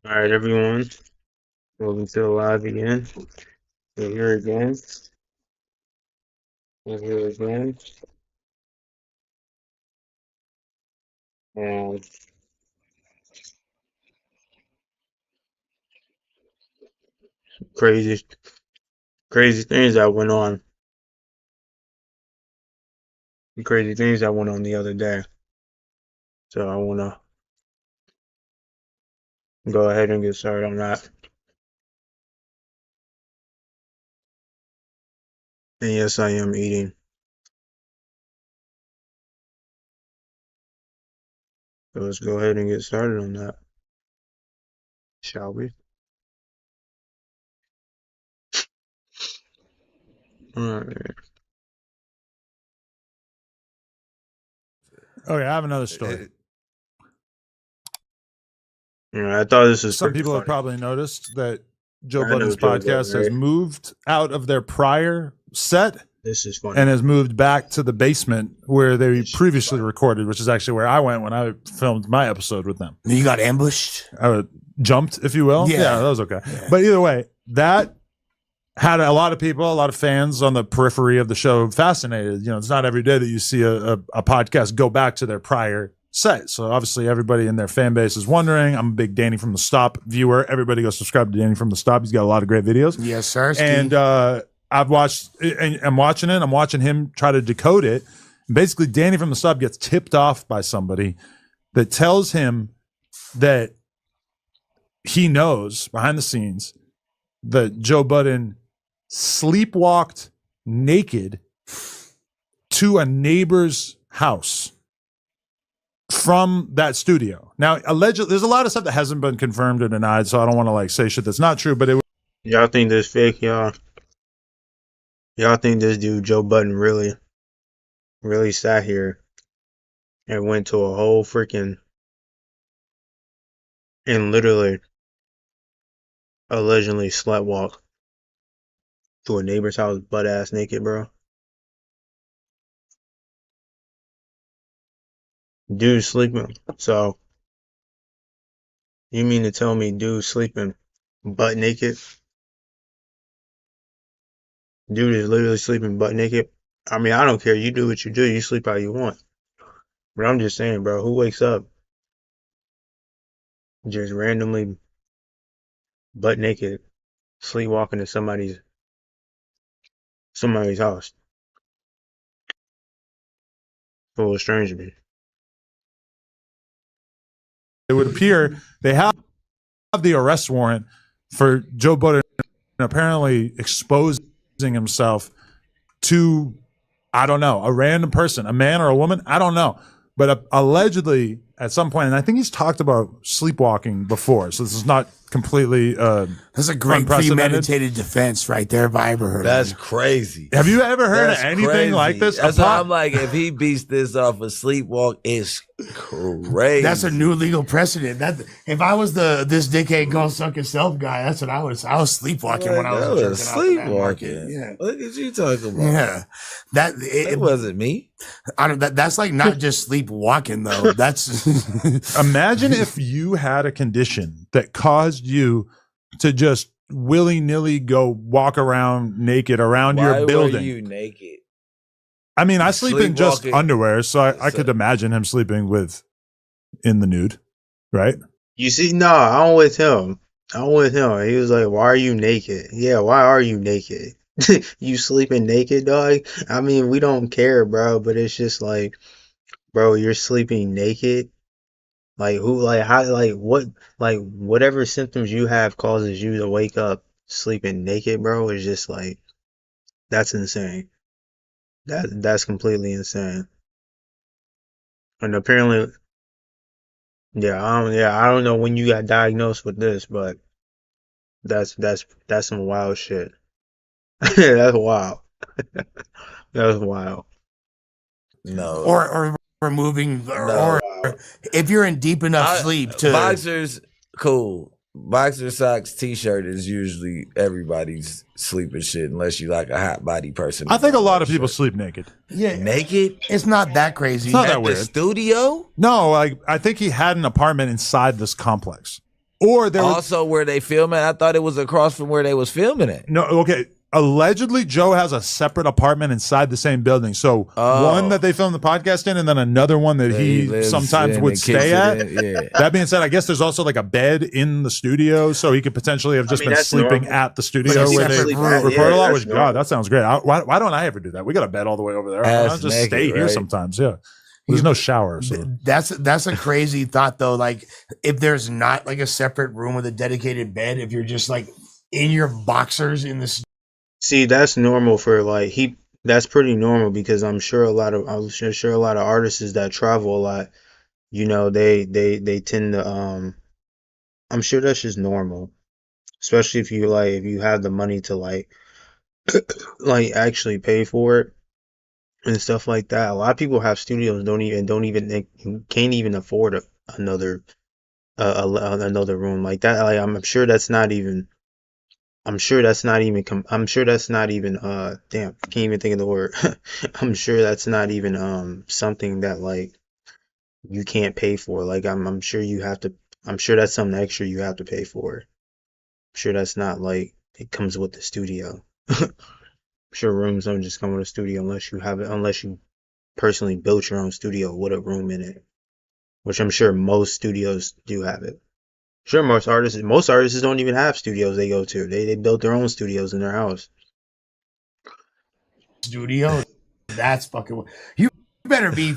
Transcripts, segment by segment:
All right, everyone. Welcome to the live again. We're here again. We're here again. And crazy, crazy things that went on. Crazy things that went on the other day. So I want to go ahead and get started on that. And yes, I am eating. So let's go ahead and get started on that. Shall we? All right. Okay, I have another story. Yeah, I thought this was Some pretty people have funny. probably noticed that Joe I know Budden's Joe podcast Budden, has right? moved out of their prior set This is funny. and has moved back to the basement where they previously recorded, which is actually where I went when I filmed my episode with them. You got ambushed? Jumped, if you will. Yeah. That was okay. Yeah. But either way, that had a lot of people, a lot of fans on the periphery of the show fascinated. You know, it's not every day that you see a podcast go back to their prior set. So obviously everybody in their fan base is wondering. I'm a big Danny from the Stop viewer. Everybody go subscribe to Danny from the Stop. He's got a lot of great videos. Yes, sir. And I've watched, and I'm watching it. I'm watching him try to decode it. Basically, Danny from the Stop gets tipped off by somebody that tells him that he knows behind the scenes that Joe Budden sleepwalked naked to a neighbor's house from that studio. Now, allegedly, there's a lot of stuff that hasn't been confirmed or denied, so I don't want to like say shit that's not true. But Y'all think this fake, y'all? Y'all think this dude Joe Budden really sat here and went to a whole freaking and literally allegedly slut to a neighbor's house butt ass naked, bro? Dude sleeping. So you mean to tell me dude sleeping butt naked? Dude is literally sleeping butt naked. I mean, I don't care. You do what you do. You sleep how you want. But I'm just saying, bro, who wakes up just randomly butt naked, sleepwalking to somebody's house full of strangers? it would appear they have the arrest warrant for Joe Budden apparently exposing himself to, I don't know, a random person, a man or a woman, I don't know. But allegedly at some point, and I think he's talked about sleepwalking before, so this is not completely that's a great premeditated defense right there if I ever heard That's of it. crazy. Have you ever heard That's of anything crazy. like this? That's why I'm like, if he beats this off a sleepwalk, it's crazy. That's a new legal precedent. That if I was this dickhead go suck yourself guy, that's what I was. I was sleepwalking when I was jerking off in that sleepwalking. market. Yeah. Look at you talking about. Yeah. That It wasn't me. I don't that's like not just sleepwalking though. That's Imagine if you had a condition that caused you to just willy-nilly go walk around naked around Why your building. were you naked? I mean, I sleep in just Sleepwalking. underwear, so I could imagine him sleeping with in the nude, right? You see, no, I'm with him. I'm with him. He was like, "Why are you naked?" Yeah, why are you naked? You sleeping naked, dog? I mean, we don't care, bro, but it's just like, bro, you're sleeping naked. Like who, like how, like what, like whatever symptoms you have causes you to wake up sleeping naked, bro. Is just like that's insane. That's completely insane. And apparently, I don't know when you got diagnosed with this, but that's some wild shit. That's wild. That's wild. No. or removing No. or if you're in deep enough sleep to Boxers, cool. Boxer socks, t-shirt is usually everybody's sleeping shit unless you like a hot body person. I think a lot of people sleep naked. yeah, naked it's not that crazy. It's not at that the weird. studio. No, like I think he had an apartment inside this complex. Or there was Also, where they filming, I thought it was across from where they was filming it. no. Okay, allegedly Joe has a separate apartment inside the same building. So one that they filmed the podcast in, and then another one that he lives sometimes in would and stay kicks it at. in, yeah. That being said, I guess there's also like a bed in the studio, so he could potentially have just mean, been that's sleeping normal. at the studio Like a where they separate room. record Yeah, a lot. that's Which God, normal. that sounds great. Why don't I ever do that? We got a bed all the way over there. I'll Ass just stay naked, here right? sometimes. Yeah, there's no shower. So. That's a crazy thought though. Like if there's not like a separate room with a dedicated bed, if you're just like in your boxers in this. See, that's normal for like that's pretty normal because I'm sure a lot of artists that travel a lot, you know, they tend to I'm sure that's just normal. Especially if you have the money to like actually pay for it and stuff like that. A lot of people have studios they can't even afford another another room like that. Like I'm sure that's not even I'm sure that's not even damn, I can't even think of the word. I'm sure that's not even something that like you can't pay for. Like I'm sure I'm sure that's something extra you have to pay for. I'm sure that's not like it comes with the studio. I'm sure rooms don't just come with a studio unless you personally built your own studio with a room in it. Which I'm sure most studios do have it. Sure, most artists don't even have studios they go to. They built their own studios in their house. Studio, that's fucking. Better be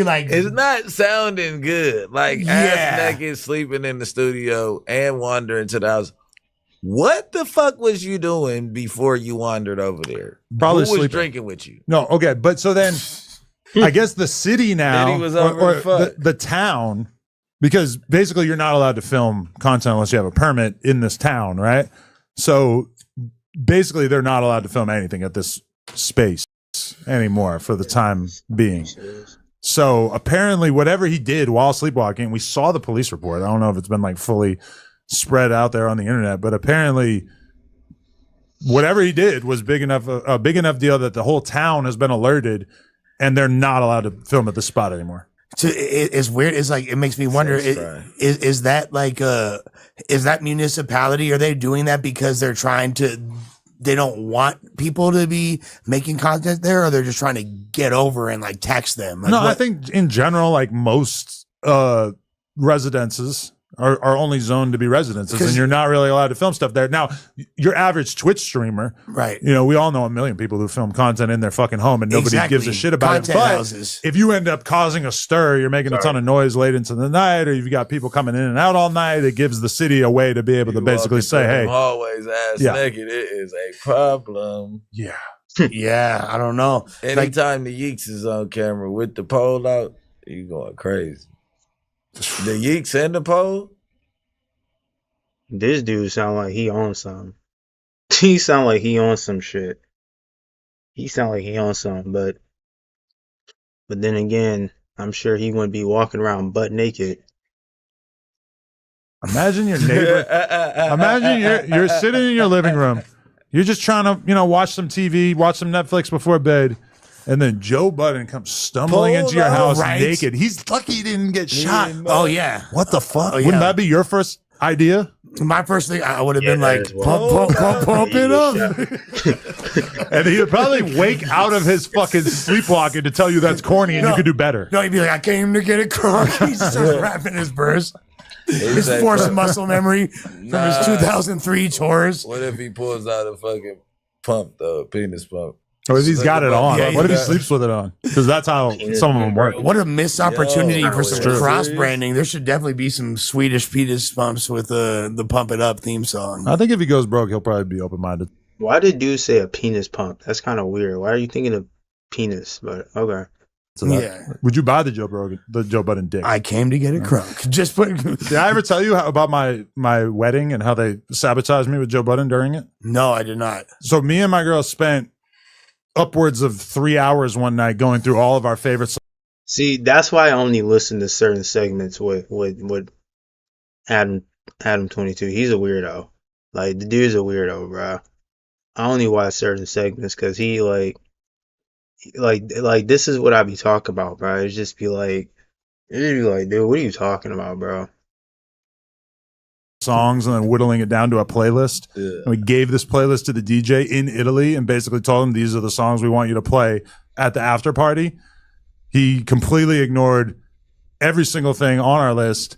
like. It's not sounding good. Like ass Yeah. naked, sleeping in the studio, and wandering to the house. What the fuck was you doing before you wandered over there? Probably Who was sleeping. drinking with you? No, okay, but so then I guess the city now Then he was over the fuck. the town, because basically you're not allowed to film content unless you have a permit in this town, right? So basically they're not allowed to film anything at this space anymore for the time being. So apparently whatever he did while sleepwalking, we saw the police report. I don't know if it's been like fully spread out there on the internet, but apparently whatever he did was a big enough deal that the whole town has been alerted and they're not allowed to film at the spot anymore. It's weird. It's like it makes me wonder. Is that like is that municipality? Are they doing that because they're trying to? They don't want people to be making content there, or they're just trying to get over and like tax them. Like, No, I think in general, like most residences are only zoned to be residences, and you're not really allowed to film stuff there. Now, your average Twitch streamer, right? You know, we all know a million people who film content in their fucking home, and nobody gives a shit about Content it. But houses. if you end up causing a stir, you're making a ton of noise late into the night, or you've got people coming in and out all night, it gives the city a way to be able to basically say, "Hey, always ass naked. It is a problem." Yeah, yeah. I don't know. Anytime the Yeeks is on camera with the pole out, you going crazy. The Yeeks and the pole. This dude sound like he on something. He sound like he on some shit. He sound like he on something, but then again, I'm sure he wouldn't be walking around butt naked. imagine your neighbor. Imagine you're sitting in your living room. You're just trying to, watch some TV, watch some Netflix before bed, and then Joe Budden comes stumbling into your house naked. He's lucky he didn't get shot. Oh yeah. What the fuck? Oh, yeah. Wouldn't that be your first idea? My first thing, I would have been like, well. pump it up. And he would probably wake out of his fucking sleepwalking to tell you that's corny and you could do better. No, he'd be like, I came to get a crunk. He starts rapping his verse. His force muscle memory from his 2003 tours. What if he pulls out a fucking pump, though, penis pump? Or if he's got it on. Yeah, What if he yeah. sleeps with it on? Because that's how some of them work. What a missed opportunity for some True. cross branding. There should definitely be some Swedish penis pumps with the Pump It Up theme song. I think if he goes broke, he'll probably be open-minded. Why did dude say a penis pump? That's kind of weird. Why are you thinking of penis? But okay. So that- Yeah. Would you buy the Joe Budden dick? I came to get a crunk. Just put. Did I ever tell you about my wedding and how they sabotaged me with Joe Budden during it? No, I did not. So me and my girl spent upwards of 3 hours one night going through all of our favorite songs. See, that's why I only listen to certain segments with Adam 22. He's a weirdo. Like the dude's a weirdo, bro. I only watch certain segments because he like this is what I be talking about, bro. Dude, what are you talking about, bro? songs and then whittling it down to a playlist. Yeah. And we gave this playlist to the DJ in Italy and basically told him these are the songs we want you to play at the after party. He completely ignored every single thing on our list.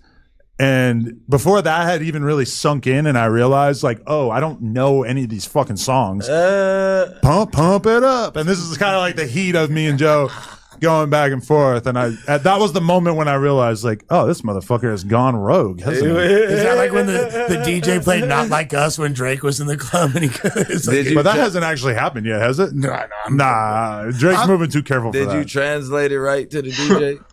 And before that had even really sunk in, and I realized, like, oh, I don't know any of these fucking songs. Pump it up. And this is kind of like the heat of me and Joe going back and forth. And that was the moment when I realized, like, oh, this motherfucker has gone rogue, hasn't he? Is that like when the DJ played Not Like Us when Drake was in the club? And But that hasn't actually happened yet, has it? Nah, Drake's moving too careful for that. Did you translate it right to the DJ?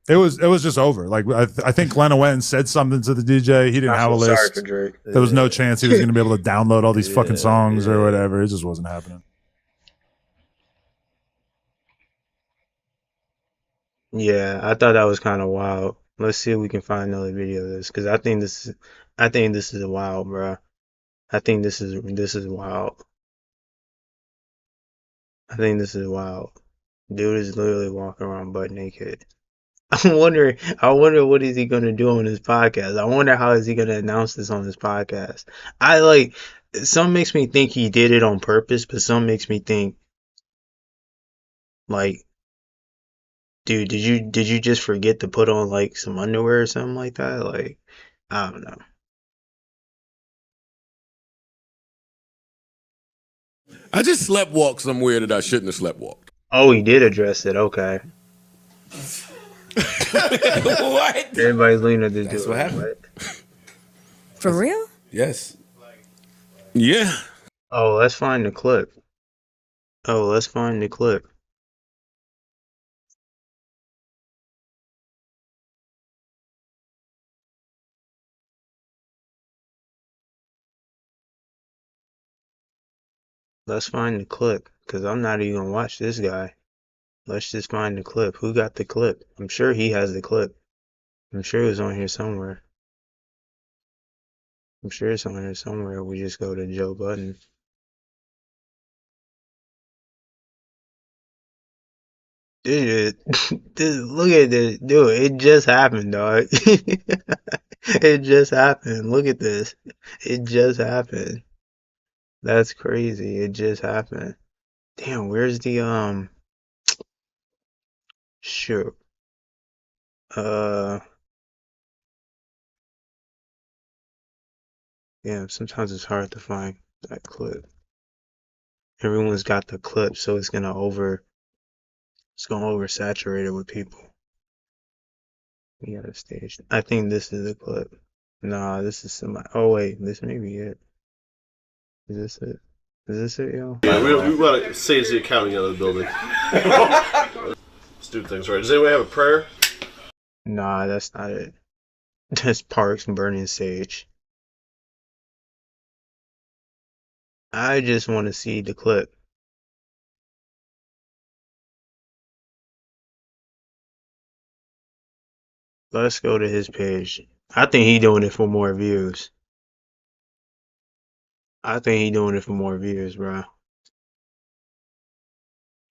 It was just over. Like I think Glenn went and said something to the DJ. He didn't have a list. Sorry for Drake. There was no chance he was going to be able to download all these fucking songs or whatever. It just wasn't happening. Yeah, I thought that was kind of wild. Let's see if we can find another video of this, because I think this is wild, bro. I think this is wild. I think this is wild. Dude is literally walking around butt naked. I wonder what is he gonna do on his podcast. I wonder how is he gonna announce this on his podcast. Some makes me think he did it on purpose, but some makes me think, like, dude, did you just forget to put on like some underwear or something like that? Like, I don't know. I just sleptwalked somewhere that I shouldn't have sleptwalked. Oh, he did address it. Okay. What? Everybody's leaning at this dude. That's what happened. For real? Yes. Yeah. Oh, let's find the clip. Let's find the clip, because I'm not even gonna watch this guy. Let's just find the clip. Who got the clip? I'm sure he has the clip. I'm sure it was on here somewhere. I'm sure it's on here somewhere. We just go to Joe Budden. Dude, look at this. Dude, it just happened, dog. It just happened. Look at this. It just happened. That's crazy. It just happened. Damn, where's the shoot. Yeah, sometimes it's hard to find that clip. Everyone's got the clip, so it's gonna oversaturate it with people. We got a stage. I think this is the clip. Nah, this is somebody. Oh wait, this may be it. Is this it? Is this it, yo? Yeah, we want to sage the accounting out of the building. Let's do things right. Does anybody have a prayer? Nah, that's not it. That's Parks burning sage. I just want to see the clip. Let's go to his page. I think he doing it for more views. I think he doing it for more views, bro.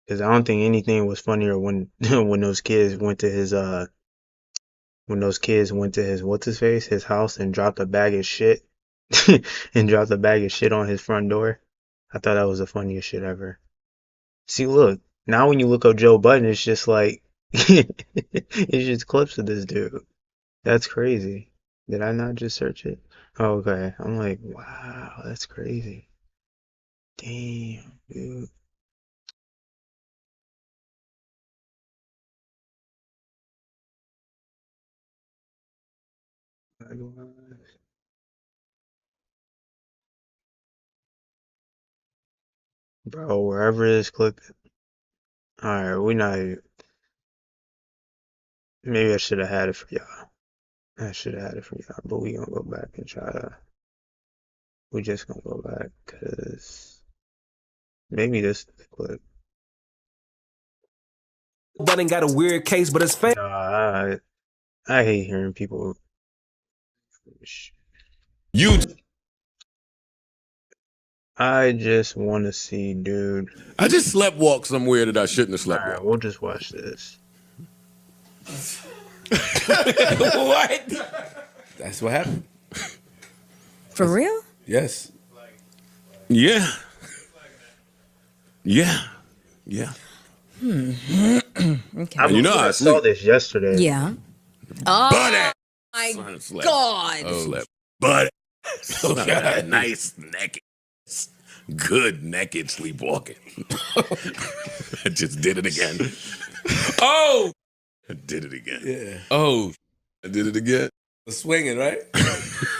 Cause I don't think anything was funnier when when those kids went to his what's his face, his house, and dropped a bag of shit and dropped a bag of shit on his front door. I thought that was the funniest shit ever. See, look, now when you look up Joe Budden, it's just like it's just clips of this dude. That's crazy. Did I not just search it? Oh, okay. I'm like, wow, that's crazy. Damn, dude. Bro, wherever this clip. Alright, we not. Maybe I should have had it for y'all. But we gonna go back and try to. We just gonna go back, cause maybe this is the clip. Budden got a weird case, but it's fake. Nah, I hate hearing people. You. I just want to see, dude. I just sleptwalked somewhere that I shouldn't have Alright, sleptwalked. we'll just watch this. What? That's what happened. For real? Yes. Yeah. Yeah. Yeah. Okay. I You know I I saw sleep. this yesterday. Yeah. Oh Butt my Slept. God. Slept. But nice naked, good naked sleepwalking. I just did it again. Oh, I did it again. yeah. Oh, I did it again. swinging, right?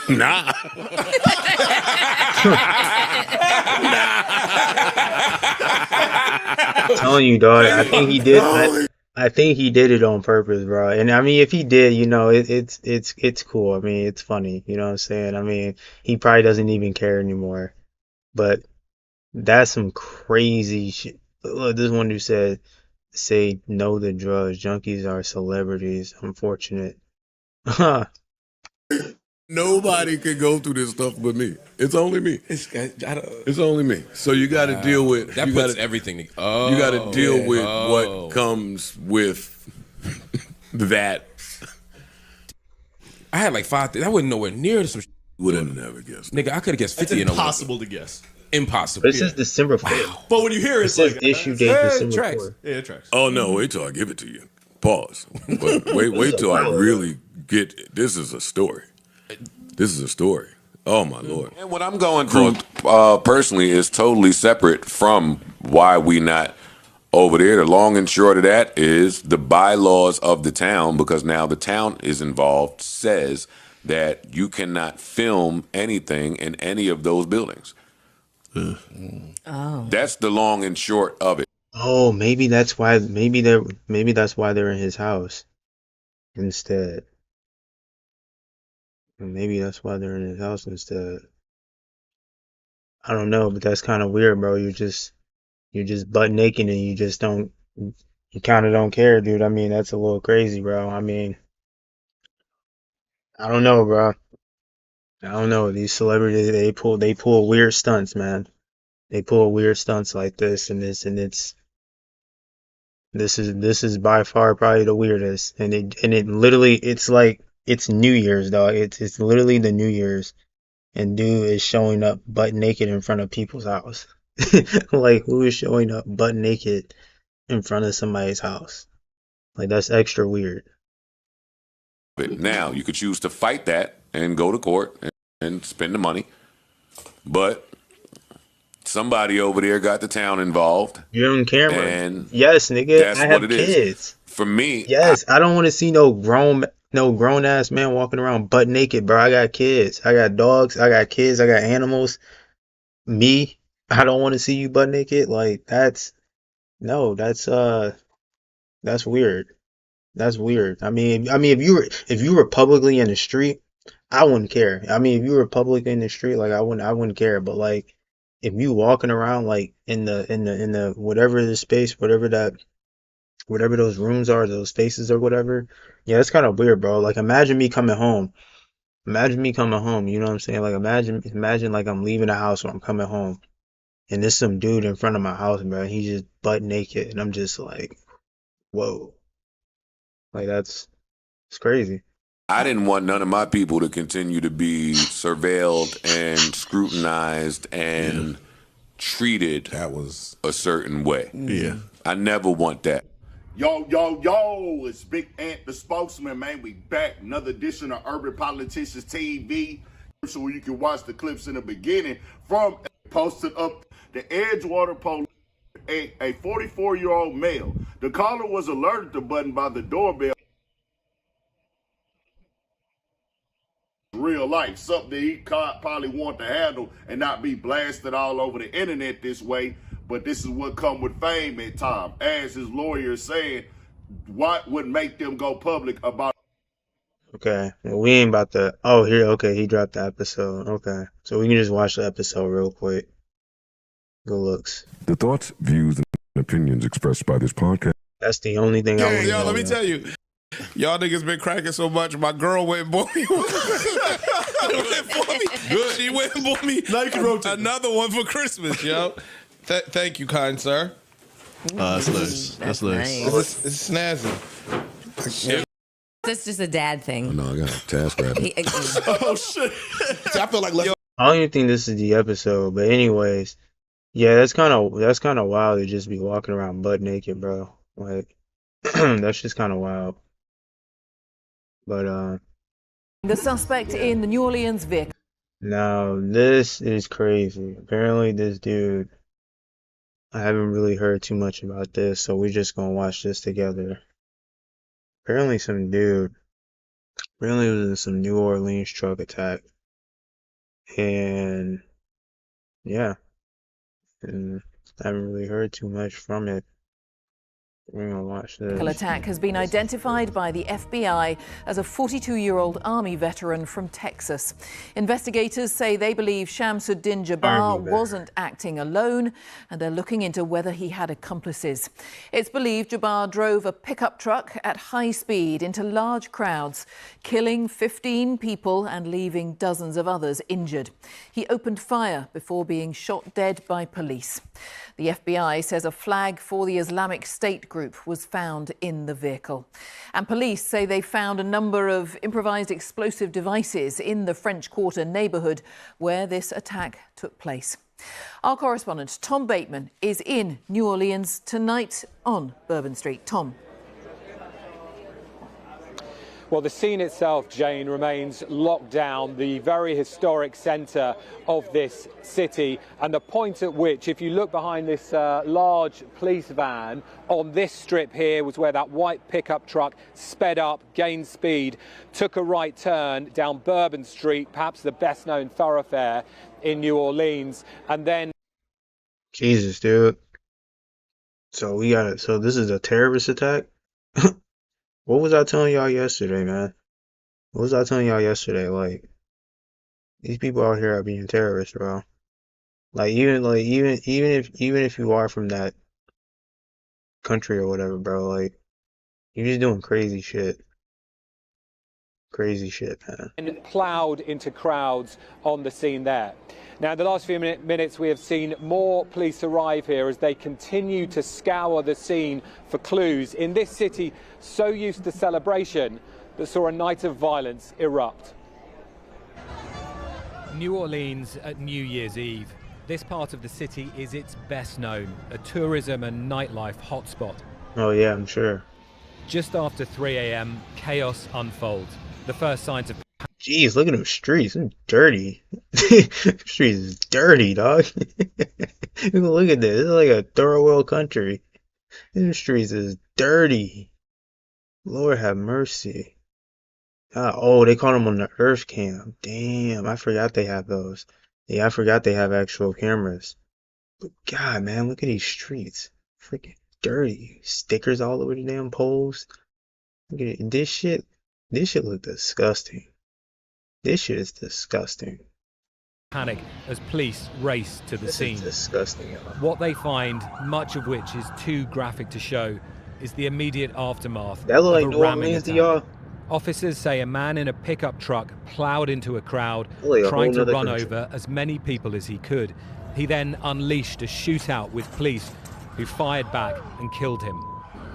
Nah. Telling you, dog. I think he did. I think he did it on purpose, bro. And I mean, if he did, you know, it's cool. I mean, it's funny. You know what I'm saying? I mean, he probably doesn't even care anymore. But that's some crazy shit. Look, this one who said, "Say no to drugs. Junkies are celebrities. Unfortunate." Nobody can go through this stuff but me. It's only me. It's only me. So you got to deal with That puts everything. Oh, you got to deal with oh. what comes with that. I had like 5 things. I wasn't nowhere near some. Would have never guessed. Nigga, I could have guessed It's 50 in a week. impossible to guess. Impossible. This is December 4th. But when you hear it, It it's says like issue date December tracks. 4th. yeah, it tracks. Oh no! Wait till I give it to you. Pause. But wait till I really get. This is a story. This is a story. Oh my Lord! And what I'm going through personally is totally separate from why we not over there. The long and short of that is the bylaws of the town, because now the town is involved, says that you cannot film anything in any of those buildings. Oh. That's the long and short of it. Oh, maybe that's why. Maybe that's why they're in his house instead. Maybe that's why they're in his house instead. I don't know, but that's kind of weird, bro. You're just butt naked and you just don't. You kind of don't care, dude. I mean, that's a little crazy, bro. I mean, I don't know, bro. I don't know. These celebrities, they pull weird stunts, man. They pull weird stunts like this, and this is by far probably the weirdest. And it literally, it's like it's New Year's, dog. It's literally the New Year's, and dude is showing up butt naked in front of people's house. Like, who is showing up butt naked in front of somebody's house? Like, that's extra weird. Now you could choose to fight that and go to court and spend the money, but somebody over there got the town involved. You're on camera. And yes, nigga. that's I have what it is. kids. For me, Yes, I don't want to see no grown ass man walking around butt naked, bro. I got kids. I got dogs. I got kids. I got animals. Me, I don't want to see you butt naked. Like, that's weird. That's weird. I mean, if you were publicly in the street, I wouldn't care. I mean, if you were publicly in the street, like, I wouldn't care. But like, if you walking around like in the whatever the space, whatever those rooms are, those spaces or whatever, yeah, it's kind of weird, bro. Like, imagine me coming home. Imagine me coming home. You know what I'm saying? Like, imagine like I'm leaving the house or I'm coming home, and there's some dude in front of my house, bro. He's just butt naked, and I'm just like, whoa. Like, it's crazy. I didn't want none of my people to continue to be surveilled and scrutinized and treated That was a certain way. yeah. I never want that. Yo, it's Big Ant, the spokesman, man. We back. Another edition of Urban Politicians TV. So you can watch the clips in the beginning from posted up the Edgewater police, a 44-year-old male. The caller was alerted to button by the doorbell. Real life, something that he probably want to handle and not be blasted all over the internet this way. But this is what come with fame at times. As his lawyer is saying, what would make them go public about? Okay, well, we ain't about to. Oh, here, okay, he dropped the episode. Okay, so we can just watch the episode real quick. Good looks. The thoughts, views, and opinions expressed by this podcast. That's the only thing I want to know. Let me tell you. Y'all niggas been cracking so much. My girl went and bought me one. She went and bought me Now you can rotate. another one for Christmas, yo. Thank you, kind sir. That's nice. That's nice. It's snazzy. That's just a dad thing. No, I got a task rabbit. Oh shit! I feel like I don't even think this is the episode, but anyways, yeah, that's kind of wild to just be walking around butt naked, bro. Like that's just kind of wild. But The suspect in the New Orleans vehicle. now this is crazy. Apparently, this dude. I haven't really heard too much about this, so we're just gonna watch this together. Apparently, some dude. Apparently, it was in some New Orleans truck attack, and yeah, and I haven't really heard too much from it. We're gonna watch this. Attack has been identified by the FBI as a 42-year-old Army veteran from Texas. Investigators say they believe Shamsuddin Jabbar wasn't acting alone, and they're looking into whether he had accomplices. It's believed Jabbar drove a pickup truck at high speed into large crowds, killing 15 people and leaving dozens of others injured. He opened fire before being shot dead by police. The FBI says a flag for the Islamic State group was found in the vehicle. And police say they found a number of improvised explosive devices in the French Quarter neighborhood where this attack took place. Our correspondent Tom Bateman is in New Orleans tonight on Bourbon Street. Tom. Well, the scene itself, Jane, remains locked down, the very historic centre of this city, and the point at which, if you look behind this large police van on this strip here, was where that white pickup truck sped up, gained speed, took a right turn down Bourbon Street, perhaps the best known thoroughfare in New Orleans, and then... Jesus, dude. So we got it. So this is a terrorist attack? What was I telling y'all yesterday, man? What was I telling y'all yesterday? Like, these people out here are being terrorists, bro. Even if you are from that country or whatever, bro, like, you're just doing crazy shit. Crazy shit, man. And ploughed into crowds on the scene there. Now, in the last few minutes, we have seen more police arrive here as they continue to scour the scene for clues in this city so used to celebration that saw a night of violence erupt. New Orleans at New Year's Eve. This part of the city is its best known, a tourism and nightlife hotspot. Oh, yeah, I'm sure. Just after 3 a.m., chaos unfolds. The first signs of... Jeez, look at them streets. They're dirty. Streets is dirty, dog. Look at this. It's like a third world country. Them streets is dirty. Lord have mercy. Oh, they caught them on the Earth Cam. Damn, I forgot they have those. Yeah, I forgot they have actual cameras. But God, man, look at these streets. Freaking dirty. Stickers all over the damn poles. Look at it. This shit look disgusting. This shit is disgusting. Panic as police race to the scene. Is disgusting. What they find, much of which is too graphic to show, is the immediate aftermath that look of like a New ramming Orleans to attack. y'all? Officers say a man in a pickup truck ploughed into a crowd, Like trying to run country. over as many people as he could. He then unleashed a shootout with police who fired back and killed him.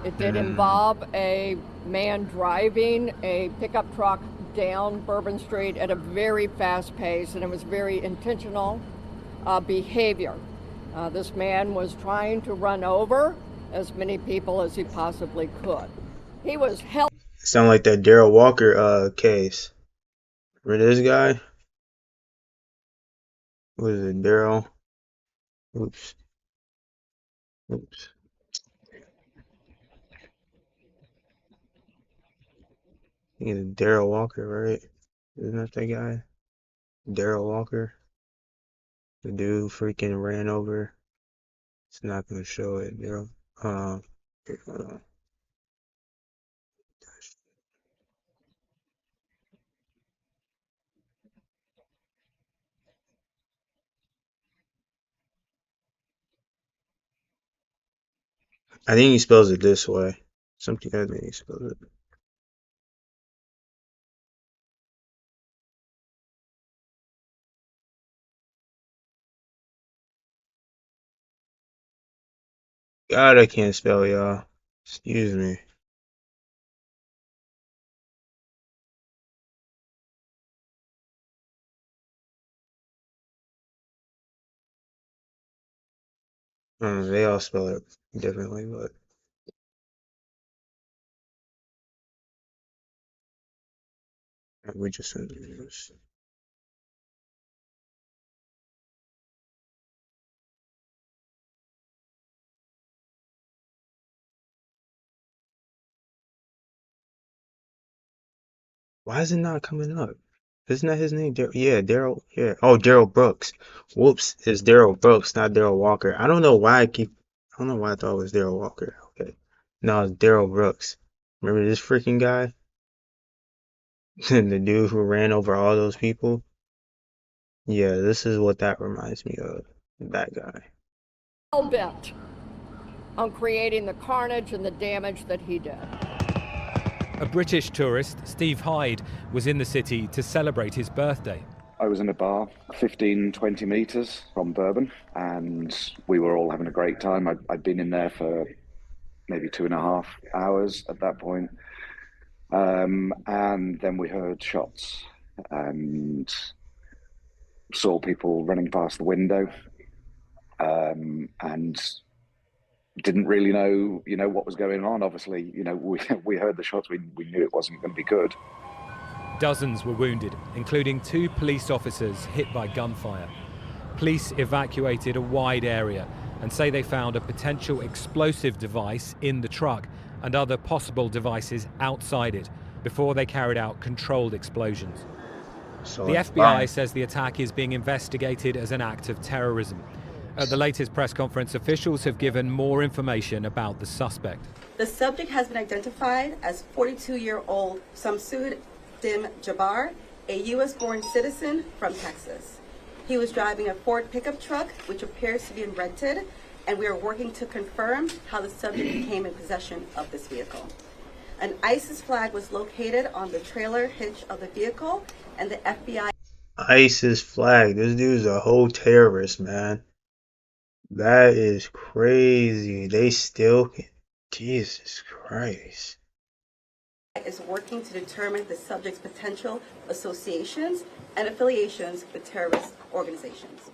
It did involve a man driving a pickup truck down Bourbon Street at a very fast pace, and it was very intentional behavior. This man was trying to run over as many people as he possibly could. He was held. Sound like that Darrell Walker case. Remember this guy? What is it, Darrell? Oops. Oops. I think it's Darrell Walker, right? Isn't that guy? Darrell Walker? The dude freaking ran over. It's not gonna show it, Darrell. Here, hold on. I think he spells it this way. Something I think he spells it. God, I can't spell, y'all. Excuse me. They all spell it differently, but we just why is it not coming up? Isn't that his name? Yeah, Daryl. Yeah. Oh, Daryl Brooks. Whoops, it's Daryl Brooks, not Daryl Walker. I don't know why I don't know why I thought it was Daryl Walker. Okay. No, it's Daryl Brooks. Remember this freaking guy? The dude who ran over all those people? Yeah, this is what that reminds me of. That guy. Hell bent on creating the carnage and the damage that he did. A British tourist, Steve Hyde, was in the city to celebrate his birthday. I was in a bar 15, 20 meters from Bourbon, and we were all having a great time. I'd been in there for maybe 2.5 hours at that point. And then we heard shots and saw people running past the window, and didn't really know, what was going on. Obviously, we heard the shots. We knew it wasn't going to be good. Dozens were wounded, including 2 police officers hit by gunfire. Police evacuated a wide area and say they found a potential explosive device in the truck and other possible devices outside it before they carried out controlled explosions. The FBI says the attack is being investigated as an act of terrorism. At the latest press conference, officials have given more information about the suspect. The subject has been identified as 42-year-old Shamsuddin Jabbar, a U.S.-born citizen from Texas. He was driving a Ford pickup truck, which appears to be rented, and we are working to confirm how the subject became in possession of this vehicle. An ISIS flag was located on the trailer hitch of the vehicle, and the FBI... ISIS flag. This dude's a whole terrorist, man. That is crazy. They still can. Jesus Christ. is working to determine the subject's potential associations and affiliations with terrorist organizations.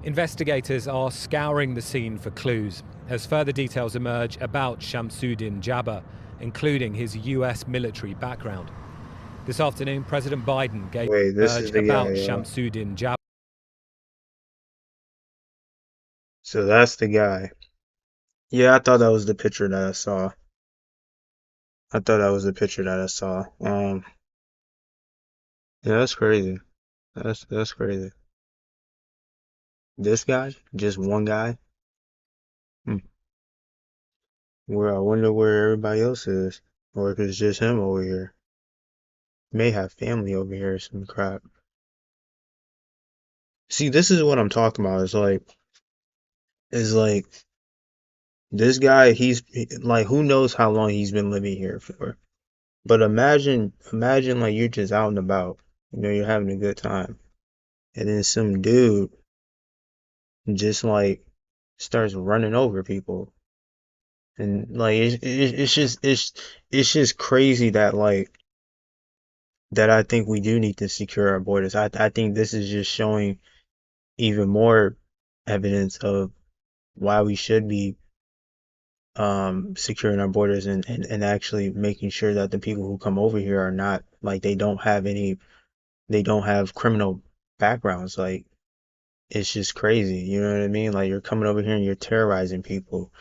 Investigators are scouring the scene for clues as further details emerge about Shamsuddin Jabbar, including his US military background. This afternoon, President Biden gave about Shamsuddin Jabbar. So that's the guy. Yeah, I thought that was the picture that I saw. Yeah, that's crazy. That's crazy. This guy? Just one guy? Well, I wonder where everybody else is. Or if it's just him over here. May have family over here or some crap. See, this is what I'm talking about. It's like this guy, he's like, who knows how long he's been living here for. But imagine like you're just out and about, you're having a good time. And then some dude just like starts running over people. And like it's just crazy that I think we do need to secure our borders. I think this is just showing even more evidence of why we should be securing our borders and actually making sure that the people who come over here are not like they don't have criminal backgrounds. Like, it's just crazy, you know what I mean? Like, you're coming over here and you're terrorizing people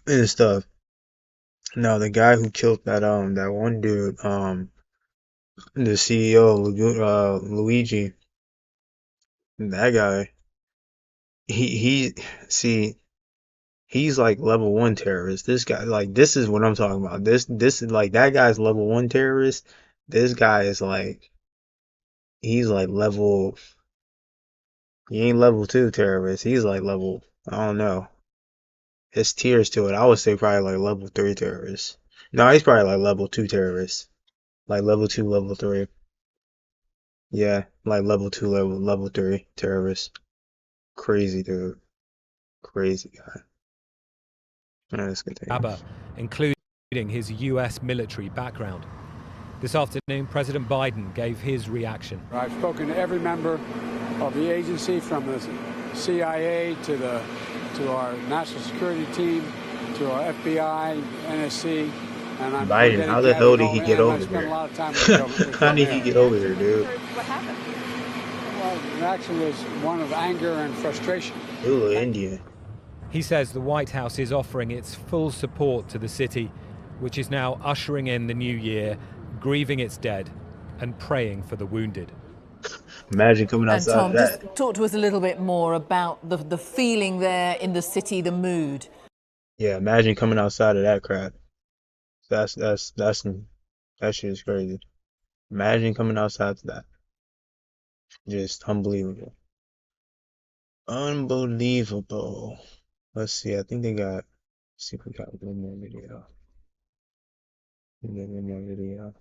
and stuff. Now the guy who killed that one dude, the CEO, Luigi, that guy, he's like level 1 terrorist. This guy, like, this is what I'm talking about. This is like, that guy's level 1 terrorist. This guy is like, he's like level, he ain't level 2 terrorist. He's like level, I don't know. It's tiers to it. I would say probably like level 3 terrorist. No, he's probably like level 2 terrorist. Like level 2, level 3. Yeah, like level 2, level 3 terrorist. Crazy dude. Crazy guy. Let's continue. Jabbar, including his US military background. This afternoon, President Biden gave his reaction. I've spoken to every member of the agency, from the CIA to the to our national security team, to our FBI, NSC, and I'm Biden, getting how the hell gathered did home, he get and I over spent a here? lot of time with the How did he mayor. get over here, dude? What happened? Well, the reaction was one of anger and frustration. Ooh, Indian. He says the White House is offering its full support to the city, which is now ushering in the new year, grieving its dead, and praying for the wounded. Imagine coming And outside Tom, of just that. talk to us a little bit more about the feeling there in the city, the mood. Yeah, imagine coming outside of that crap. That shit is crazy. Imagine coming outside to that. Just unbelievable. Unbelievable. Let's see. I think they got. Let's see if we got one more video. One more video.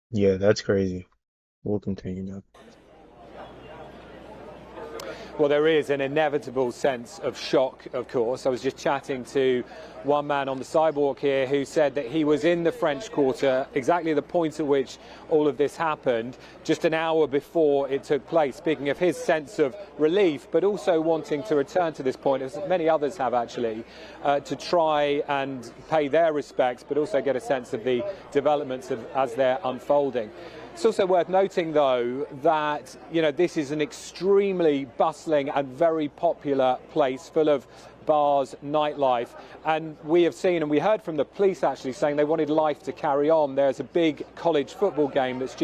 Yeah, that's crazy. We'll continue now. Well, there is an inevitable sense of shock, of course. I was just chatting to one man on the sidewalk here who said that he was in the French Quarter exactly the point at which all of this happened, just an hour before it took place, speaking of his sense of relief, but also wanting to return to this point, as many others have actually, to try and pay their respects, but also get a sense of the developments as they're unfolding. It's also worth noting, though, that, you know, this is an extremely bustling and very popular place full of bars, nightlife, and we have seen, and we heard from the police actually saying they wanted life to carry on. There's a big college football game that's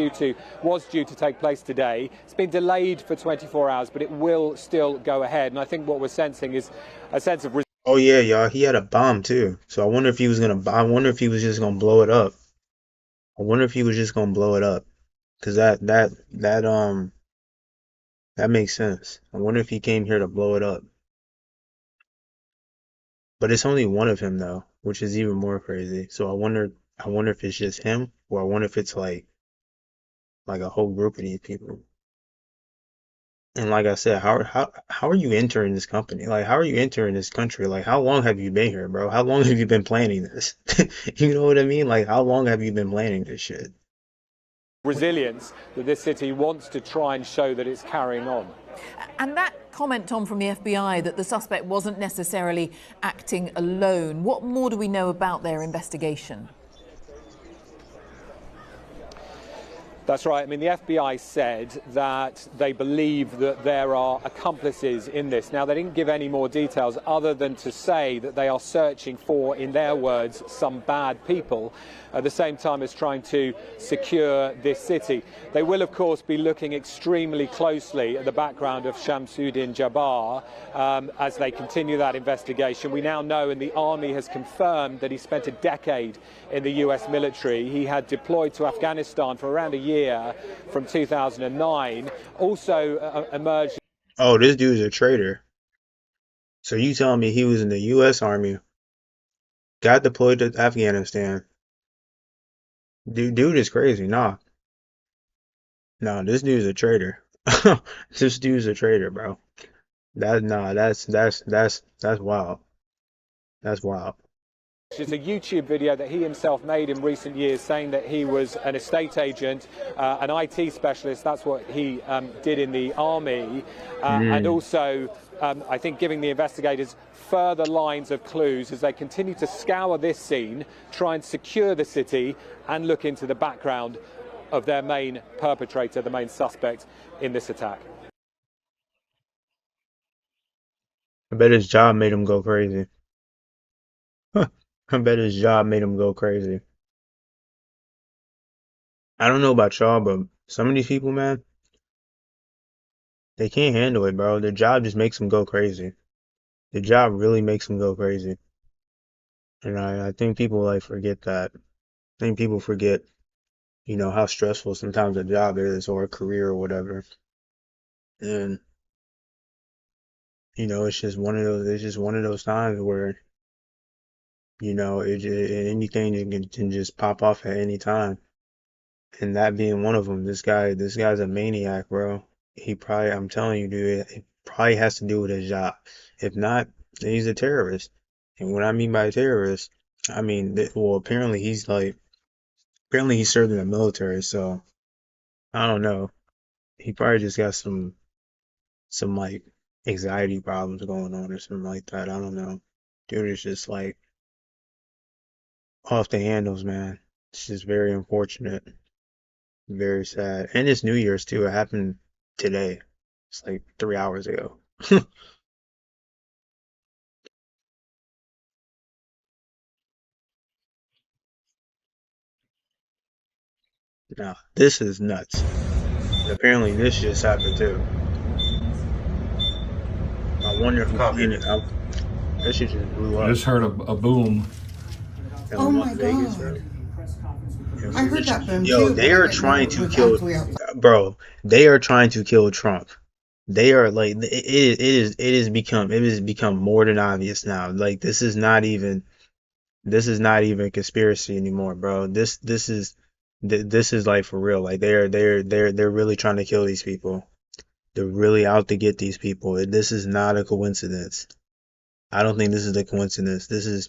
was due to take place today. It's been delayed for 24 hours, but it will still go ahead, and I think what we're sensing is a sense of... Oh yeah, y'all. He had a bomb too. So I wonder if he was gonna. I wonder if he was just gonna blow it up. I wonder if he was just gonna blow it up. Cause that makes sense. I wonder if he came here to blow it up. But it's only one of him though, which is even more crazy. So I wonder if it's just him, or I wonder if it's like a whole group of these people. And like I said, how are you entering this company? Like, how are you entering this country? Like, how long have you been here, bro? How long have you been planning this? You know what I mean? Like, how long have you been planning this shit? resilience that this city wants to try and show that it's carrying on. And that comment, Tom, from the FBI that the suspect wasn't necessarily acting alone, what more do we know about their investigation? That's right. I mean, the FBI said that they believe that there are accomplices in this. Now, they didn't give any more details other than to say that they are searching for, in their words, some bad people, at the same time as trying to secure this city. They will, of course, be looking extremely closely at the background of Shamsuddin Jabbar as they continue that investigation. We now know, and the army has confirmed, that he spent a decade in the US military. He had deployed to Afghanistan for around a year from 2009. Also emerged. Oh, this dude's a traitor. So you telling me he was in the US Army, got deployed to Afghanistan? Dude is crazy. Nah, this dude's a traitor. This dude's a traitor, bro. That's wild. That's wild. It's a YouTube video that he himself made in recent years saying that he was an estate agent, an IT specialist. That's what he did in the army. And also, I think, giving the investigators further lines of clues as they continue to scour this scene, try and secure the city and look into the background of their main perpetrator, the main suspect in this attack. I bet his job made him go crazy. I bet his job made him go crazy. I don't know about y'all, but some of these people, man, they can't handle it, bro. Their job just makes them go crazy. Their job really makes them go crazy. And I think people like forget that. I think people forget, how stressful sometimes a job is or a career or whatever. And, it's just one of those times where, anything can just pop off at any time. And that being one of them, this guy's a maniac, bro. I'm telling you, dude, it probably has to do with his job. If not, then he's a terrorist. And what I mean by terrorist, I mean, apparently he served in the military, so I don't know. He probably just got some like anxiety problems going on or something like that. I don't know. Dude is just like off the handles, man. It's just very unfortunate, very sad. And it's New Year's too. It happened today. It's like 3 hours ago. Now, this is nuts. And apparently this just happened too. I wonder who did it. That shit just blew I up. just heard a boom. In Oh Las my Vegas, bro. god. I heard that boom Yo, too, they but I are didn't know trying it to was kill, actually outside. bro. They are trying to kill Trump. They are like it has become more than obvious now. Like this is not even a conspiracy anymore, bro. This is like for real. Like they're really trying to kill these people. They're really out to get these people. This is not a coincidence. I don't think this is a coincidence. This is,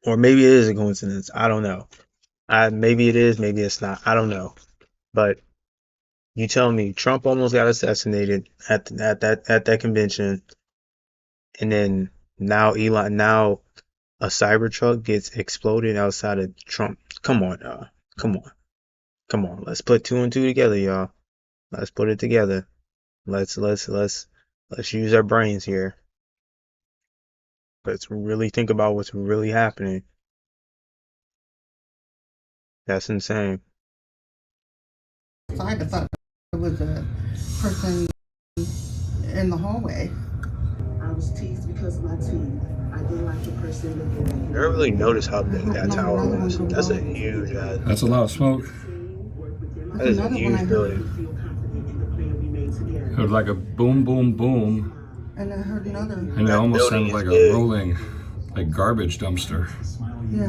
or maybe it is a coincidence. I don't know. Maybe it is, maybe it's not. I don't know. But you tell me, Trump almost got assassinated at that convention, and then now a Cybertruck gets exploded outside of Trump. Come on, come on, come on. Let's put two and two together, y'all. Let's put it together. Let's use our brains here. Let's really think about what's really happening. That's insane. I thought it was a person in the hallway. I was teased because of my teeth. I didn't like the person looking at I me. really noticed how big that Not tower another one was. goes That's a off. huge That's a lot of smoke. that is a Another one I huge heard. building. It was like a boom, boom, boom, And I heard another. and it That almost building sounded is like a big. rolling, like garbage dumpster. Yeah.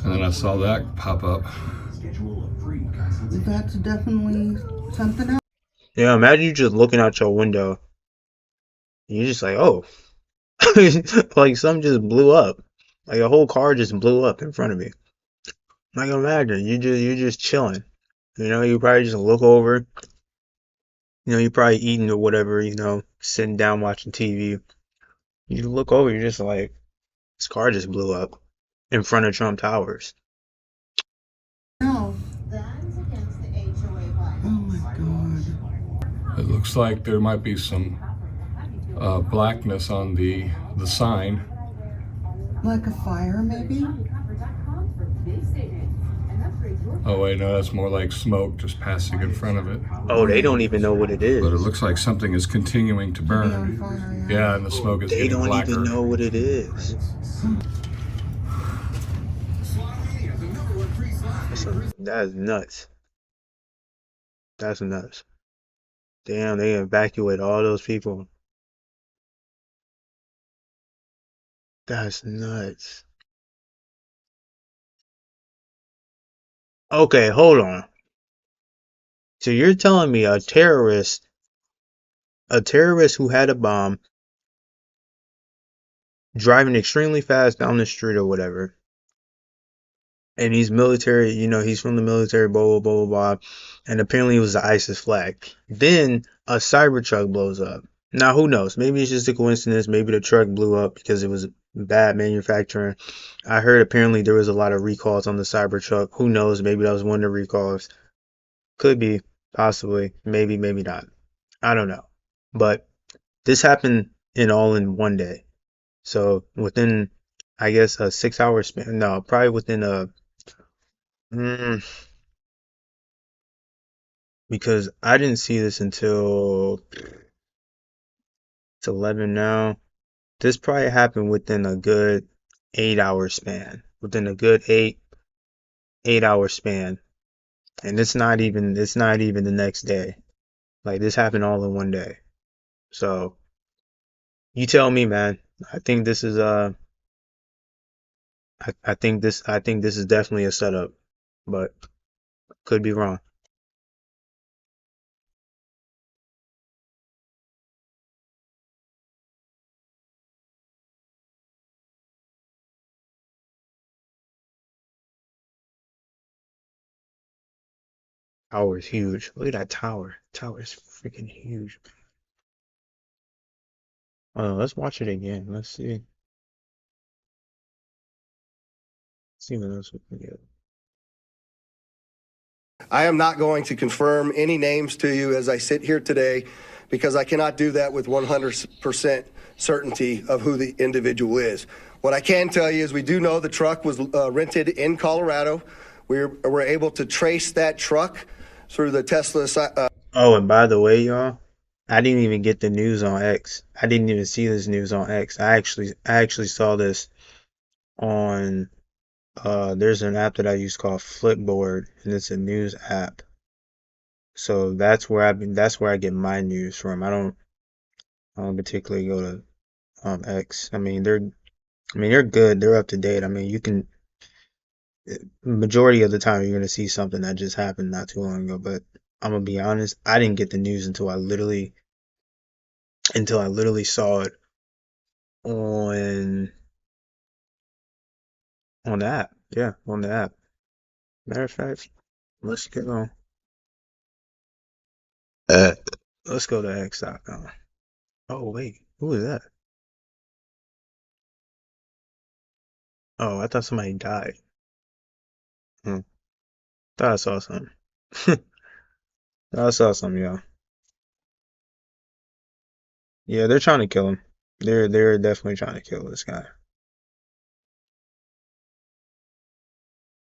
And then I saw that pop up. That's definitely something else. Yeah, imagine you just looking out your window. You're just like, oh, like something just blew up. Like a whole car just blew up in front of me. Like imagine you're just chilling. You know, you probably just look over. You know, you're probably eating or whatever. You know, sitting down watching TV. You look over, you're just like, this car just blew up in front of Trump Towers. No. Oh my god. It looks like there might be some blackness on the sign. Like a fire, maybe? Oh wait, no, that's more like smoke just passing in front of it. Oh, they don't even know what it is. But it looks like something is continuing to burn. Fire, Yeah, and the smoke is They getting don't blacker. even know what it is. That's nuts. That's nuts. Damn, they evacuate all those people. That's nuts. Okay, hold on. So you're telling me a terrorist who had a bomb, driving extremely fast down the street or whatever, and he's military, you know, he's from the military, blah, blah, blah, blah, blah, and apparently it was the ISIS flag. Then a Cybertruck blows up. Now, who knows? Maybe it's just a coincidence. Maybe the truck blew up because it was bad manufacturing. I heard apparently there was a lot of recalls on the Cybertruck. Who knows? Maybe that was one of the recalls. Could be, possibly, maybe, maybe not. I don't know. But this happened in one day. So within, I guess, a 6 hour span. No, probably within mm, because I didn't see this until it's 11 now. This probably happened within a good 8 hour span. Within a good 8 hour span. And it's not even the next day. Like this happened all in one day. So you tell me, man. I think this is I think this is definitely a setup, but could be wrong. Tower is huge. Look at that tower. Tower is freaking huge. Let's watch it again. Let's see. See what else we can get. I am not going to confirm any names to you as I sit here today because I cannot do that with 100% certainty of who the individual is. What I can tell you is we do know the truck was rented in Colorado. We're able to trace that truck through the Tesla. Oh, and by the way, y'all, I didn't even get the news on X. I didn't even see this news on X. I actually saw this on there's an app that I use called Flipboard, and it's a news app. So that's where I get my news from. I don't particularly go to X. I mean they're good. They're up to date. I mean, you can majority of the time you're gonna see something that just happened not too long ago, but I'm gonna be honest, I didn't get the news until I literally saw it on on the app. Yeah, on the app. Matter of fact, let's go. Uh, let's go to X.com. Oh wait, who is that? Oh, I thought somebody died. Hmm. Thought I saw something. Thought I saw something, y'all. Yeah, they're trying to kill him. They're definitely trying to kill this guy.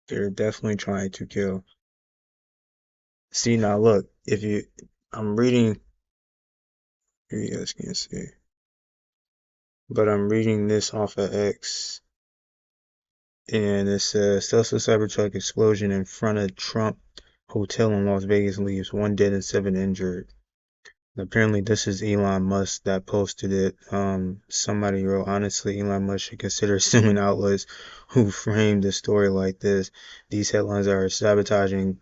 They're definitely trying to kill. See now, look. I'm reading. You guys can't see, but I'm reading this off of X, and it says Tesla Cybertruck explosion in front of Trump hotel in Las Vegas leaves one dead and seven injured. Apparently, this is Elon Musk that posted it. Somebody wrote, honestly, Elon Musk should consider suing outlets who framed the story like this. These headlines are sabotaging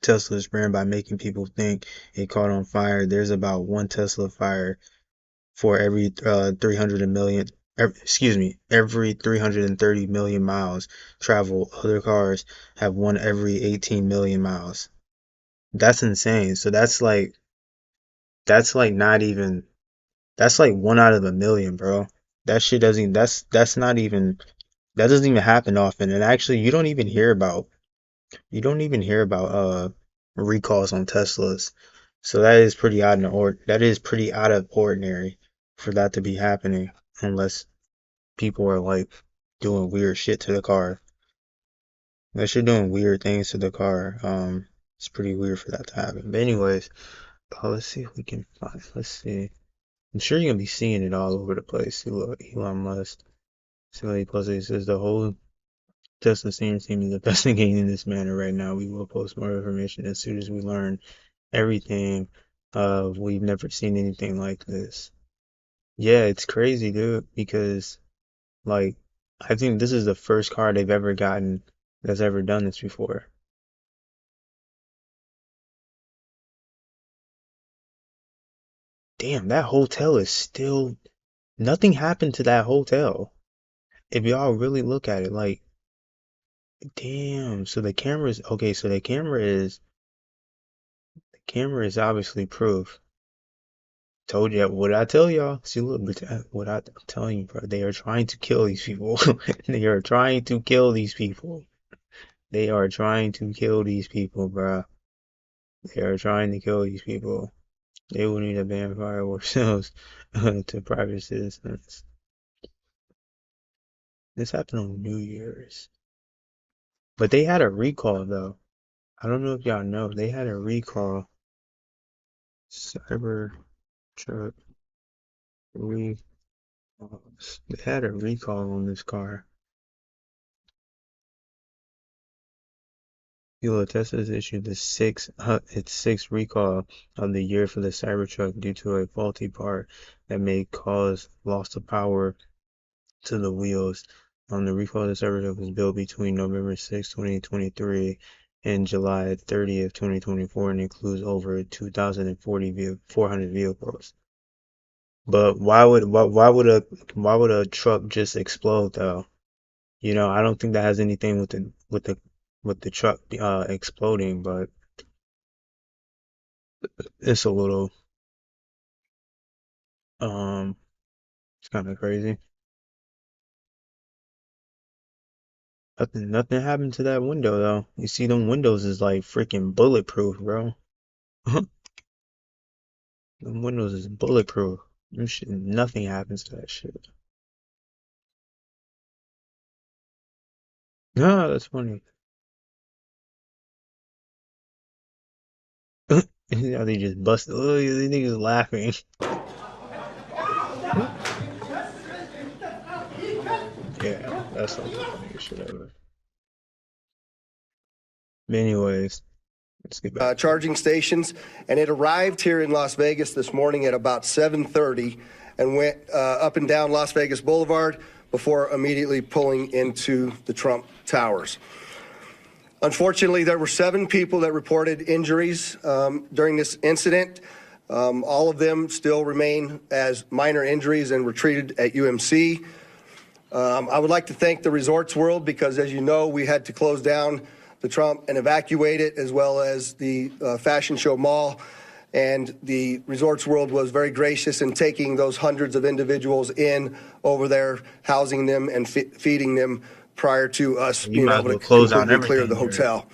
Tesla's brand by making people think it caught on fire. There's about one Tesla fire for every 300 million, every 330 million miles travel. Other cars have one every 18 million miles. That's insane. So that's like not even that's like one out of a million, bro. That shit doesn't that's not even that doesn't even happen often. And actually you don't even hear about recalls on Teslas. So that is pretty that is pretty out of ordinary for that to be happening unless people are like doing weird shit to the car. Unless you're doing weird things to the car, it's pretty weird for that to happen. But anyways, let's see if we can find. Let's see. I'm sure you're gonna be seeing it all over the place. See what Elon Musk. See what he posted. He says the whole Tesla senior team is investigating in this manner right now. We will post more information as soon as we learn everything. We've never seen anything like this. Yeah, it's crazy, dude, because like I think this is the first car they've ever gotten that's ever done this before. Damn, that hotel is still nothing happened to that hotel. If y'all really look at it, like, damn, so the camera's okay, so the camera is obviously proof. Told you what I tell y'all. See, look, what I'm telling you, bro. They are trying to kill these people. They are trying to kill these people. They are trying to kill these people, bro. They are trying to kill these people. They will need to ban fireworks sales to private citizens. This happened on New Year's. But they had a recall, though. I don't know if y'all know. They had a recall. Cybertruck recalls. They had a recall on this car. Tesla has issued its sixth recall of the year for the Cybertruck due to a faulty part that may cause loss of power to the wheels. The recall of the Cybertruck was built between November 6, 2023 and July 30th, 2024 and includes over 400 vehicles. But why would a truck just explode though? I don't think that has anything with the truck exploding, but it's a little um It's kind of crazy. Nothing happened to that window though. You see, them windows is like freaking bulletproof, bro. Them windows is bulletproof. Nothing happens to that shit. No, that's funny. Yeah, they just busted. Oh, these niggas laughing. Yeah, that's like the funniest shit ever. But anyways, let's get back. Charging stations, and it arrived here in Las Vegas this morning at about 7:30 and went up and down Las Vegas Boulevard before immediately pulling into the Trump Towers. Unfortunately, there were 7 people that reported injuries during this incident. All of them still remain as minor injuries and were treated at UMC. I would like to thank the Resorts World because, as you know, we had to close down the Trump and evacuate it, as well as the Fashion Show Mall. And the Resorts World was very gracious in taking those hundreds of individuals in over there, housing them and feeding them prior to us being able to completely clear the hotel.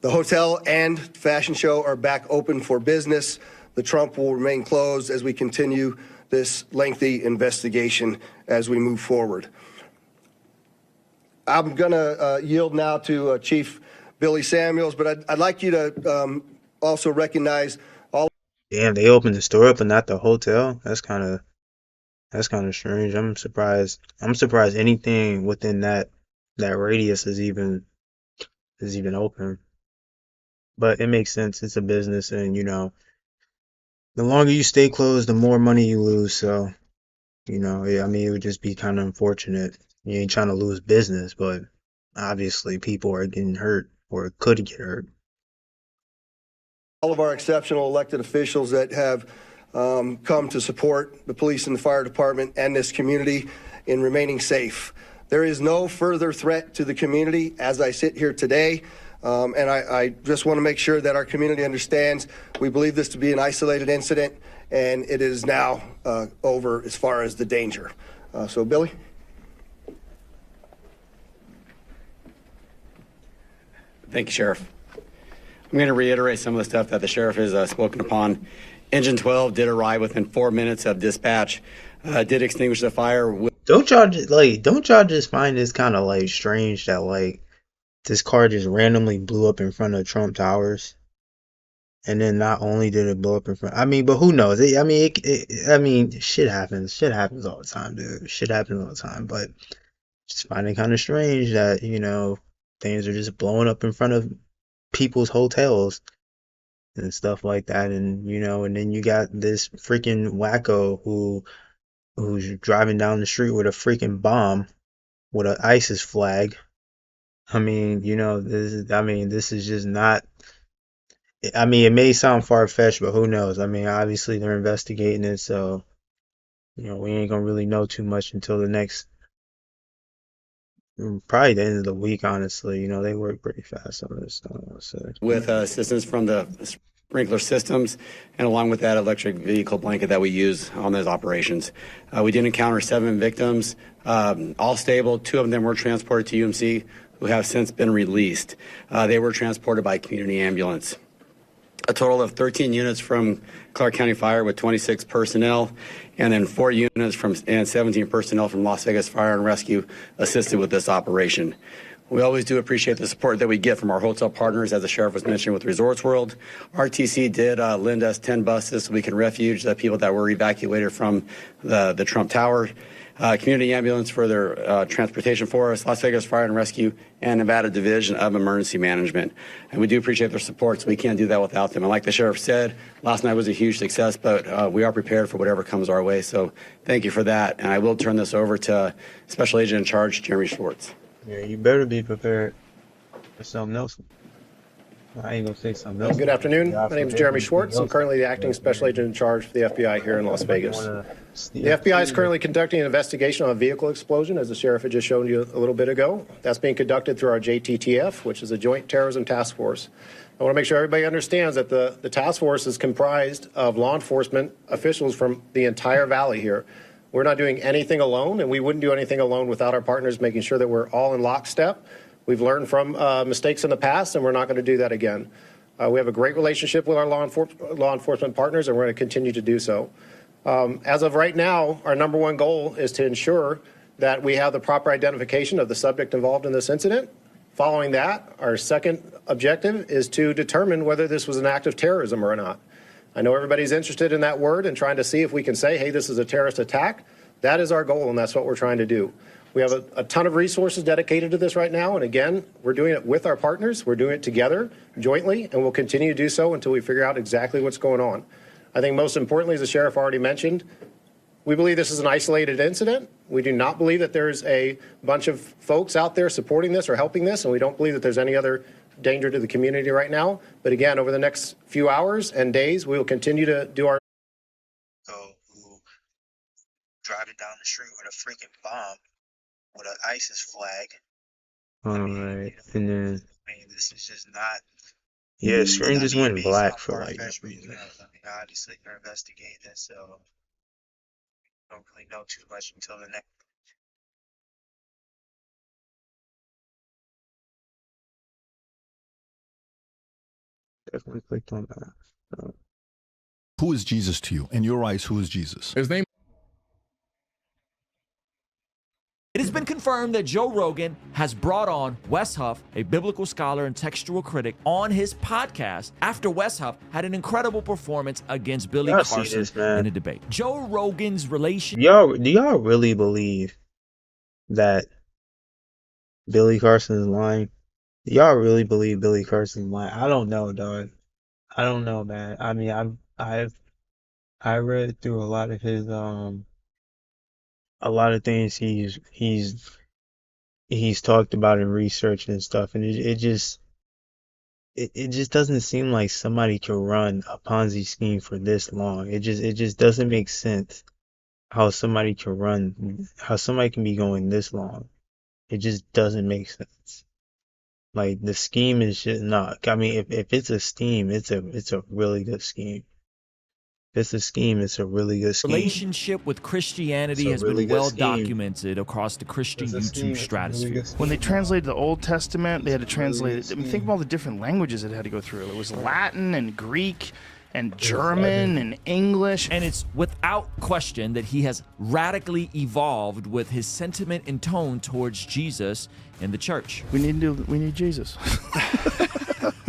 The hotel and fashion show are back open for business. The Trump will remain closed as we continue this lengthy investigation as we move forward. I'm going to yield now to Chief Billy Samuels, but I'd like you to also recognize all. Damn, they opened the store up and not the hotel. That's kind of strange. I'm surprised. I'm surprised anything within that radius is even open. But it makes sense. It's a business, and you know, the longer you stay closed, the more money you lose. So, you know, I mean, it would just be kind of unfortunate. You ain't trying to lose business, but obviously people are getting hurt or could get hurt. All of our exceptional elected officials that have come to support the police and the fire department and this community in remaining safe. There is no further threat to the community as I sit here today. And I just want to make sure that our community understands we believe this to be an isolated incident, and it is now over as far as the danger. So, Billy? Thank you, Sheriff. I'm going to reiterate some of the stuff that the Sheriff has spoken upon. Engine 12 did arrive within 4 minutes of dispatch, did extinguish the fire. Don't y'all just find this kind of like strange that like this car just randomly blew up in front of Trump Towers, and then not only did it blow up in front, I mean, but who knows? I mean, shit happens. Shit happens all the time, dude. Shit happens all the time. But just find it kind of strange that, you know, things are just blowing up in front of people's hotels and stuff like that, and you know, and then you got this freaking wacko who's driving down the street with a freaking bomb with an ISIS flag. I mean, you know, this is just not. I mean, it may sound far-fetched, but who knows? I mean, obviously they're investigating it, so you know, we ain't gonna really know too much until the next, probably the end of the week. Honestly, you know, they work pretty fast on this. With assistance from the sprinkler systems, and along with that electric vehicle blanket that we use on those operations. We did encounter 7 victims, all stable. 2 of them were transported to UMC, who have since been released. They were transported by community ambulance. A total of 13 units from Clark County Fire with 26 personnel, and then 4 units and 17 personnel from Las Vegas Fire and Rescue assisted with this operation. We always do appreciate the support that we get from our hotel partners, as the Sheriff was mentioning with Resorts World. RTC did lend us 10 buses so we can refuge the people that were evacuated from the Trump Tower. Community ambulance for their transportation for us, Las Vegas Fire and Rescue, and Nevada Division of Emergency Management. And we do appreciate their support, so we can't do that without them. And like the Sheriff said, last night was a huge success, but we are prepared for whatever comes our way. So thank you for that. And I will turn this over to Special Agent in Charge, Jeremy Schwartz. Yeah, you better be prepared for something else. I ain't gonna say something else. Good afternoon. My name is Jeremy Schwartz. I'm currently the acting special agent in charge for the FBI here in Las Vegas. The FBI is currently conducting an investigation on a vehicle explosion, as the sheriff had just shown you a little bit ago. That's being conducted through our JTTF, which is a Joint Terrorism Task Force. I want to make sure everybody understands that the task force is comprised of law enforcement officials from the entire valley here. We're not doing anything alone, and we wouldn't do anything alone without our partners making sure that we're all in lockstep. We've learned from mistakes in the past, and we're not going to do that again. We have a great relationship with our law enforcement partners, and we're going to continue to do so. As of right now, our number one goal is to ensure that we have the proper identification of the subject involved in this incident. Following that, our second objective is to determine whether this was an act of terrorism or not. I know everybody's interested in that word and trying to see if we can say, hey, this is a terrorist attack. That is our goal, and that's what we're trying to do. We have a ton of resources dedicated to this right now, and again, we're doing it with our partners. We're doing it together, jointly, and we'll continue to do so until we figure out exactly what's going on. I think most importantly, as the sheriff already mentioned, we believe this is an isolated incident. We do not believe that there's a bunch of folks out there supporting this or helping this, and we don't believe that there's any other danger to the community right now. But again, over the next few hours and days, we will continue to do our driving down the street with a freaking bomb with an ISIS flag. Alright, and then I mean, this is just not. Yeah, screen just went black for like no reason. Obviously, they're investigating this, so don't really know too much until the next. Definitely clicked on that. So. Who is Jesus to you? In your eyes, who is Jesus? His name. It has been confirmed that Joe Rogan has brought on Wes Huff, a biblical scholar and textual critic, on his podcast after Wes Huff had an incredible performance against Billy Carson in a debate. Joe Rogan's relation. Do y'all really believe that Billy Carson is lying? Do y'all really believe Billy Carson is lying? I don't know, dog. I don't know, man. I mean, I read through a lot of his a lot of things he's talked about in research and stuff, and it just doesn't seem like somebody can run a Ponzi scheme for this long. It just doesn't make sense how somebody can be going this long. It just doesn't make sense. Like the scheme is just not. I mean, if it's a scheme, it's a really good scheme. It's a scheme. It's a really good scheme. Relationship with Christianity has been well documented across the Christian YouTube stratosphere. When they translated the Old Testament, they had to translate it. I mean, think of all the different languages it had to go through. It was Latin and Greek and German and English. And it's without question that he has radically evolved with his sentiment and tone towards Jesus and the church. We need Jesus.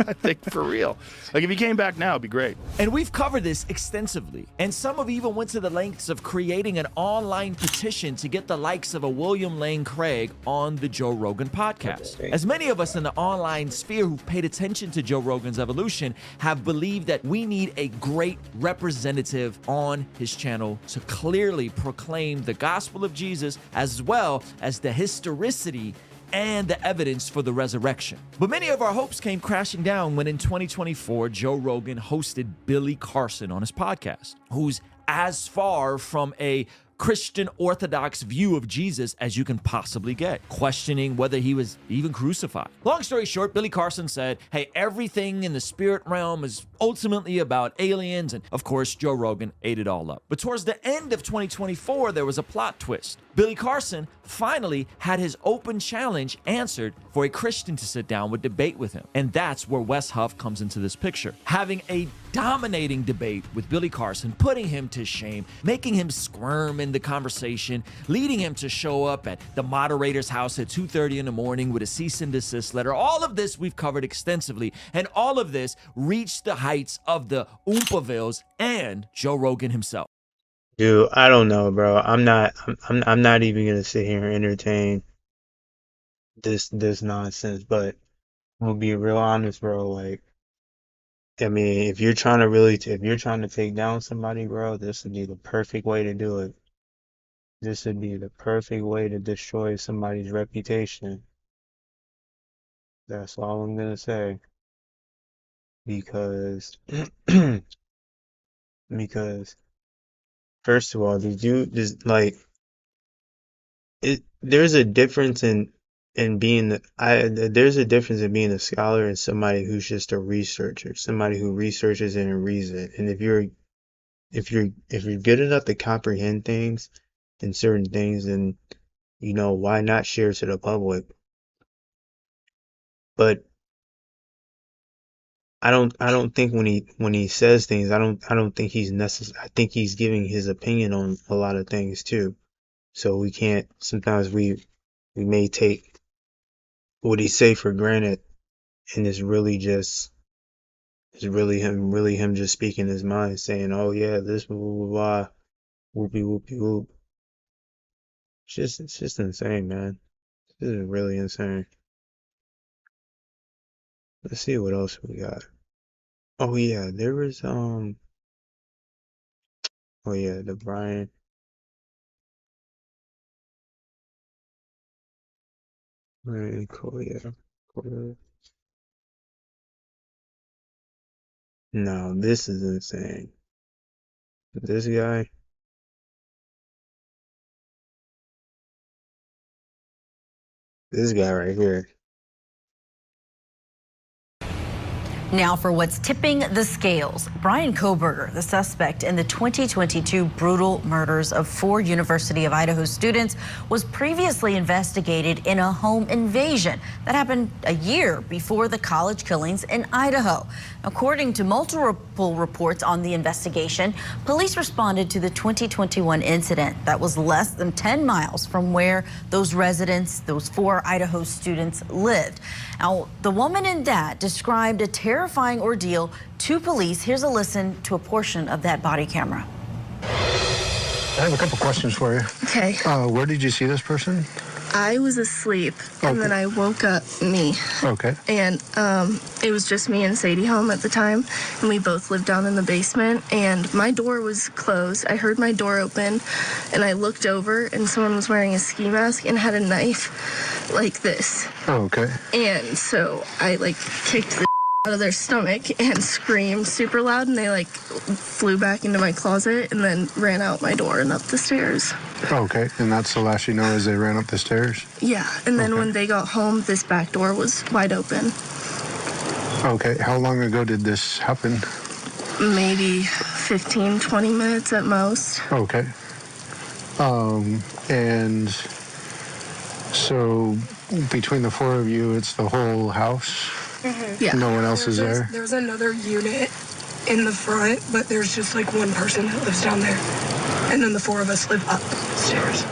I think for real. Like if he came back now, it'd be great. And we've covered this extensively. And some have even went to the lengths of creating an online petition to get the likes of a William Lane Craig on the Joe Rogan podcast. As many of us in the online sphere who've paid attention to Joe Rogan's evolution have believed that we need a great representative on his channel to clearly proclaim the gospel of Jesus as well as the historicity and the evidence for the resurrection. But many of our hopes came crashing down when in 2024, Joe Rogan hosted Billy Carson on his podcast, who's as far from a Christian Orthodox view of Jesus as you can possibly get, questioning whether he was even crucified. Long story short, Billy Carson said, hey, everything in the spirit realm is ultimately about aliens, and of course, Joe Rogan ate it all up. But towards the end of 2024, there was a plot twist. Billy Carson finally had his open challenge answered for a Christian to sit down with debate with him. And that's where Wes Huff comes into this picture. Having a dominating debate with Billy Carson, putting him to shame, making him squirm in the conversation, leading him to show up at the moderator's house at 2:30 in the morning with a cease and desist letter. All of this we've covered extensively, and all of this reached the heights of the Oompavilles and Joe Rogan himself. Dude, I don't know, bro. I'm not even gonna sit here and entertain this nonsense, but I'm gonna be real honest, bro. Like, I mean, if you're trying to take down somebody, bro, this would be the perfect way to do it. This would be the perfect way to destroy somebody's reputation. That's all I'm gonna say. Because first of all, there's a difference in being there's a difference in being a scholar and somebody who's just a researcher, somebody who researches it and reads it. And if you're good enough to comprehend things, in certain things, and why not share to the public? But I don't think when he says things, I don't think he's necessary. I think he's giving his opinion on a lot of things too. So we can't, sometimes we may take what he say for granted, and it's really him just speaking his mind, saying, "Oh yeah, this blah blah blah, whoopie whoopie whoop." It's just insane, man. This is really insane. Let's see what else we got. Oh yeah, there was oh yeah, the Brian. Brian Collier. No, this is insane. This guy. This guy right here. Now for what's tipping the scales. Brian Kohberger, the suspect in the 2022 brutal murders of 4 University of Idaho students, was previously investigated in a home invasion that happened a year before the college killings in Idaho. According to multiple reports on the investigation, police responded to the 2021 incident that was less than 10 miles from where those 4 Idaho students lived. Now, the woman and dad described a terrifying ordeal to police. Here's a listen to a portion of that body camera. I have a couple questions for you. Okay. Where did you see this person? I was asleep, and then I woke up Okay. and it was just me and Sadie home at the time, and we both lived down in the basement, and my door was closed. I heard my door open, and I looked over, and someone was wearing a ski mask and had a knife like this. Okay. And so I kicked the out of their stomach and screamed super loud, and they flew back into my closet and then ran out my door and up the stairs. Okay, and that's the last you know is they ran up the stairs? Yeah, and then when they got home, this back door was wide open. Okay, how long ago did this happen? Maybe 15, 20 minutes at most. Okay. And so between the 4 of you, it's the whole house? Yeah. No one else is there? There's another unit in the front, but there's just one person that lives down there. And then the 4 of us live upstairs.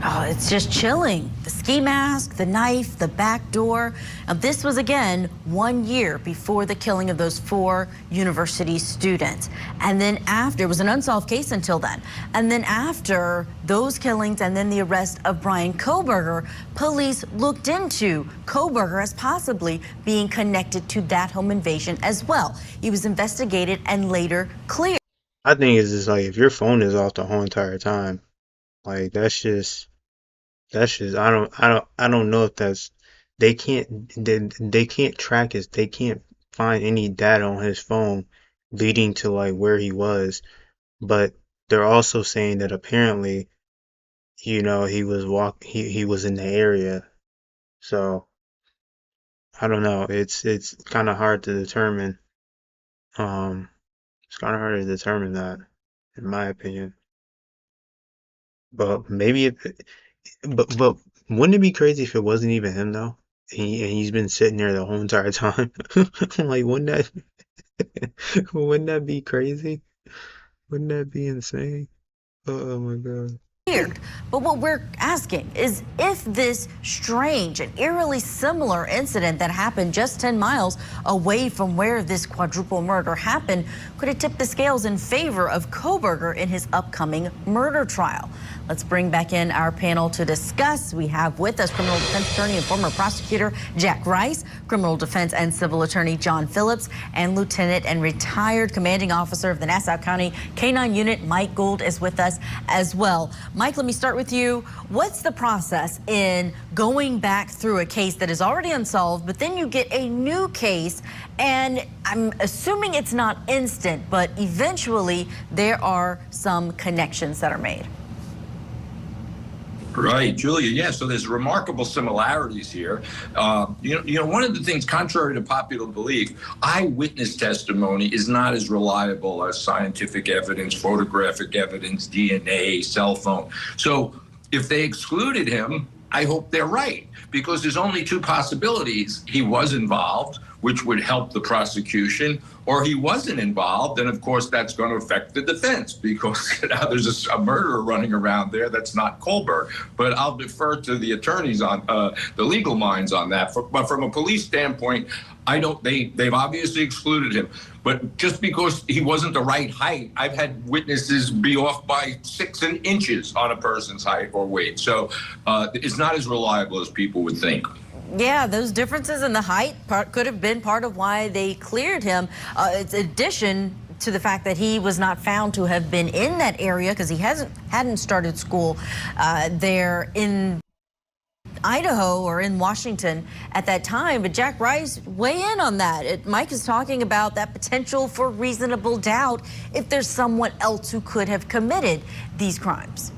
Oh, it's just chilling. The ski mask, the knife, the back door. Now, this was, again, 1 year before the killing of those 4 university students. And then after, it was an unsolved case until then. And then after those killings and then the arrest of Brian Kohberger, police looked into Kohberger as possibly being connected to that home invasion as well. He was investigated and later cleared. I think it's just if your phone is off the whole entire time, that's just I don't know if they can't track his, they can't find any data on his phone leading to where he was, but they're also saying that apparently he was in the area. So I don't know, it's kind of hard to determine. It's kind of hard to determine that, in my opinion. But maybe but wouldn't it be crazy if it wasn't even him though? And he's been sitting there the whole entire time. Wouldn't that be crazy? Wouldn't that be insane? Oh my God. But what we're asking is if this strange and eerily similar incident that happened just 10 miles away from where this quadruple murder happened, could it tip the scales in favor of Kohberger in his upcoming murder trial? Let's bring back in our panel to discuss. We have with us criminal defense attorney and former prosecutor Jack Rice, criminal defense and civil attorney John Phillips, and lieutenant and retired commanding officer of the Nassau County K-9 unit Mike Gould is with us as well. Mike, let me start with you. What's the process in going back through a case that is already unsolved, but then you get a new case, and I'm assuming it's not instant, but eventually there are some connections that are made? Right, Julia. Yeah, so there's remarkable similarities here. One of the things, contrary to popular belief, eyewitness testimony is not as reliable as scientific evidence, photographic evidence, DNA, cell phone. So if they excluded him, I hope they're right, because there's only two possibilities. He was involved, which would help the prosecution, or he wasn't involved, and of course that's going to affect the defense, because now there's a murderer running around there that's not Kohlberg. But I'll defer to the attorneys on the legal minds on that. But from a police standpoint, they've obviously excluded him. But just because he wasn't the right height, I've had witnesses be off by 6 inches on a person's height or weight. So it's not as reliable as people would think. Yeah, those differences in the height could have been part of why they cleared him. It's addition to the fact that he was not found to have been in that area because he hadn't started school there in Idaho or in Washington at that time. But Jack Rice, weigh in on that. Mike is talking about that potential for reasonable doubt if there's someone else who could have committed these crimes.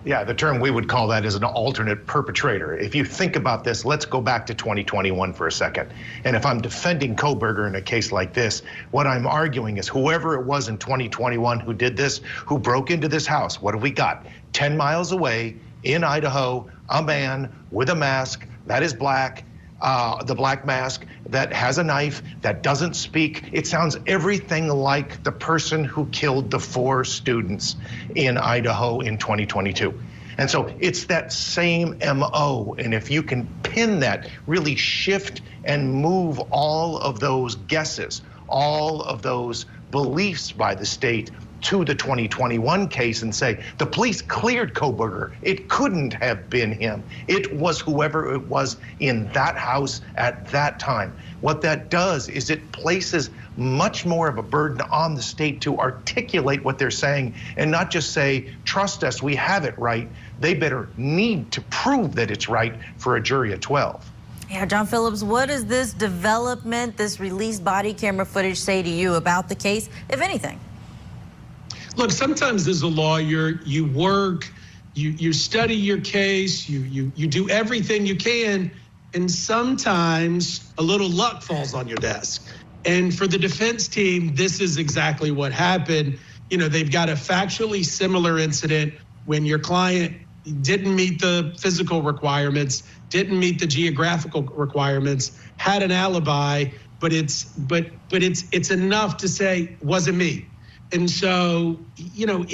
Yeah, the term we would call that is an alternate perpetrator. If you think about this, let's go back to 2021 for a second. And if I'm defending Kohlberger in a case like this, what I'm arguing is whoever it was in 2021 who did this, who broke into this house, what have we got? 10 miles away in Idaho, a man with a mask that is black, the black mask, that has a knife, that doesn't speak. It sounds everything like the person who killed the 4 students in Idaho in 2022. And so it's that same MO. And if you can pin that, really shift and move all of those guesses, all of those beliefs by the state to the 2021 case and say, the police cleared Kohlberger. It couldn't have been him. It was whoever it was in that house at that time. What that does is it places much more of a burden on the state to articulate what they're saying and not just say, trust us, we have it right. They better need to prove that it's right for a jury of 12. Yeah, John Phillips, what does this development, this released body camera footage say to you about the case, if anything? Look, sometimes as a lawyer, you work, you study your case, you do everything you can, and sometimes a little luck falls on your desk. And for the defense team, this is exactly what happened. You know, they've got a factually similar incident when your client didn't meet the physical requirements, didn't meet the geographical requirements, had an alibi, but it's enough to say, wasn't me. And so, you know,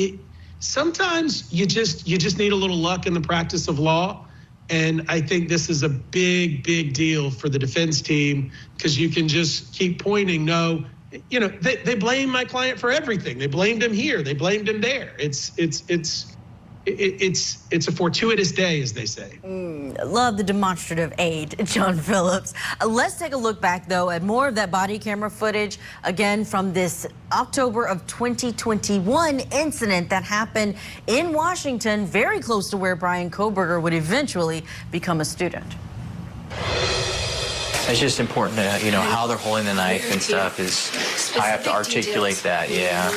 sometimes you just need a little luck in the practice of law. And I think this is a big, big deal for the defense team because you can just keep pointing. No, you know, they blame my client for everything. They blamed him here. They blamed him there. It's a fortuitous day, as they say. Love the demonstrative aid, John Phillips. Let's take a look back, though, at more of that body camera footage, again, from this October of 2021 incident that happened in Washington, very close to where Brian Kohlberger would eventually become a student. It's just important to, you know, how they're holding the knife and stuff is, I have to articulate that, yeah.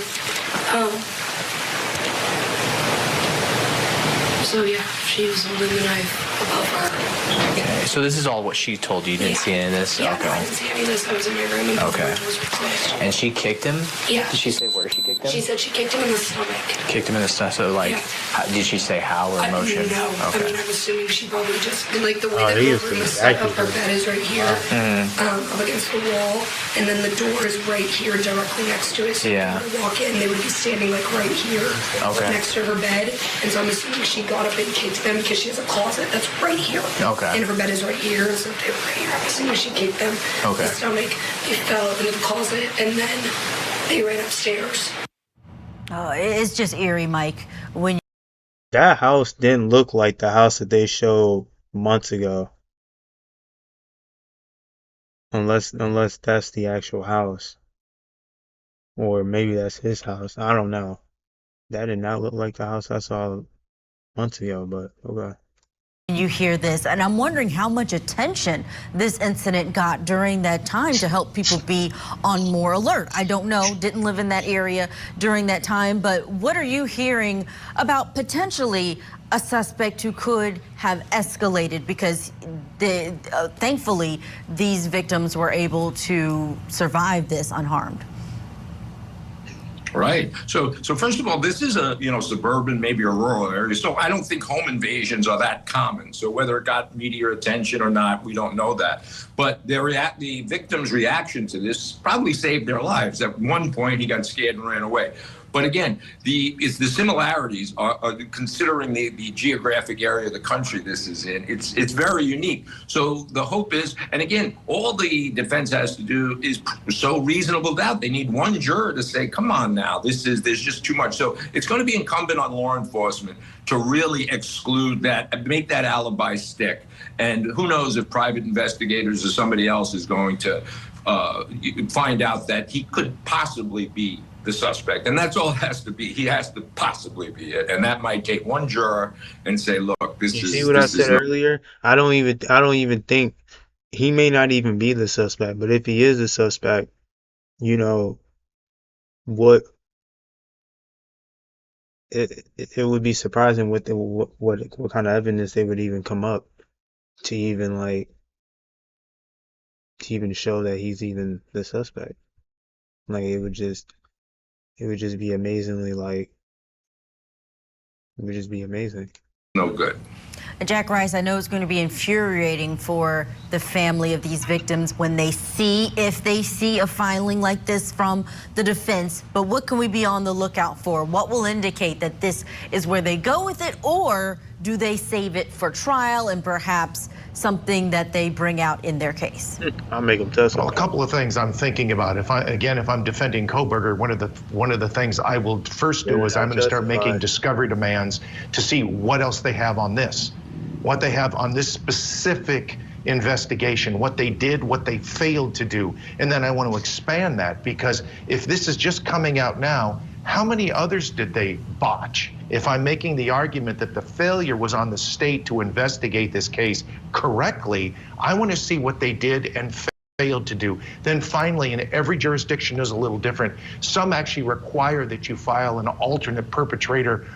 So yeah, she was holding the knife above her. Okay, so this is all what she told you. You didn't see any of this? Yeah, okay. I didn't see any of this. I was in my room and the doors were closed. And she kicked him? Yeah. Did she say where she kicked him? She said she kicked him in the stomach. Kicked him in the stomach. So like, did she say how or motion? No. Okay. I mean, I'm assuming she probably just, like the way that he her is room is pretty set up, her bed is right here, up against the wall, and then the door is right here directly next to it. So Yeah. when they walk in, they would be standing like right here next to her bed. And so I'm assuming she got up and kicked them because she has a closet that's right here. Okay. And her bed is right here, and so they were right here. I'm assuming she kicked them in the stomach. They fell into the closet, and then they ran upstairs. Oh, it's just eerie, Mike. When that house didn't look like the house that they showed months ago. Unless that's the actual house. Or maybe that's his house. I don't know. That did not look like the house I saw months ago, but okay. You hear this, and I'm wondering how much attention this incident got during that time to help people be on more alert. I don't know, didn't live in that area during that time, but what are you hearing about potentially a suspect who could have escalated? Because thankfully, these victims were able to survive this unharmed. Right. So first of all, this is a suburban, maybe a rural area. So I don't think home invasions are that common. So whether it got media attention or not, we don't know that. But the victim's reaction to this probably saved their lives. At one point, he got scared and ran away. But again, the similarities are considering the geographic area of the country this is in. It's very unique. So the hope is, and again, all the defense has to do is so reasonable doubt. They need one juror to say, "Come on now, there's just too much." So it's going to be incumbent on law enforcement to really exclude that, make that alibi stick. And who knows if private investigators or somebody else is going to find out that he could possibly be the suspect, and that's all it has to be. He has to possibly be it, and that might take one juror and say, "Look, this is." You see what I said earlier? I don't even think he may not even be the suspect. But if he is the suspect, what it would be surprising what kind of evidence they would even come up to even show that he's even the suspect. Like it would just be amazingly it would just be amazing. No good. Jack Rice, I know it's going to be infuriating for the family of these victims when if they see a filing like this from the defense, but what can we be on the lookout for? What will indicate that this is where they go with it, or do they save it for trial and perhaps something that they bring out in their case? I'll make them test. Well, a couple of things I'm thinking about. If I'm defending Kohberger, one of the things I will first do is I'm going to start making discovery demands to see what else they have on this, what they have on this specific investigation, what they did, what they failed to do, and then I want to expand that, because if this is just coming out now, how many others did they botch? If I'm making the argument that the failure was on the state to investigate this case correctly, I want to see what they did and failed to do. Then finally, and every jurisdiction is a little different, some actually require that you file an alternate perpetrator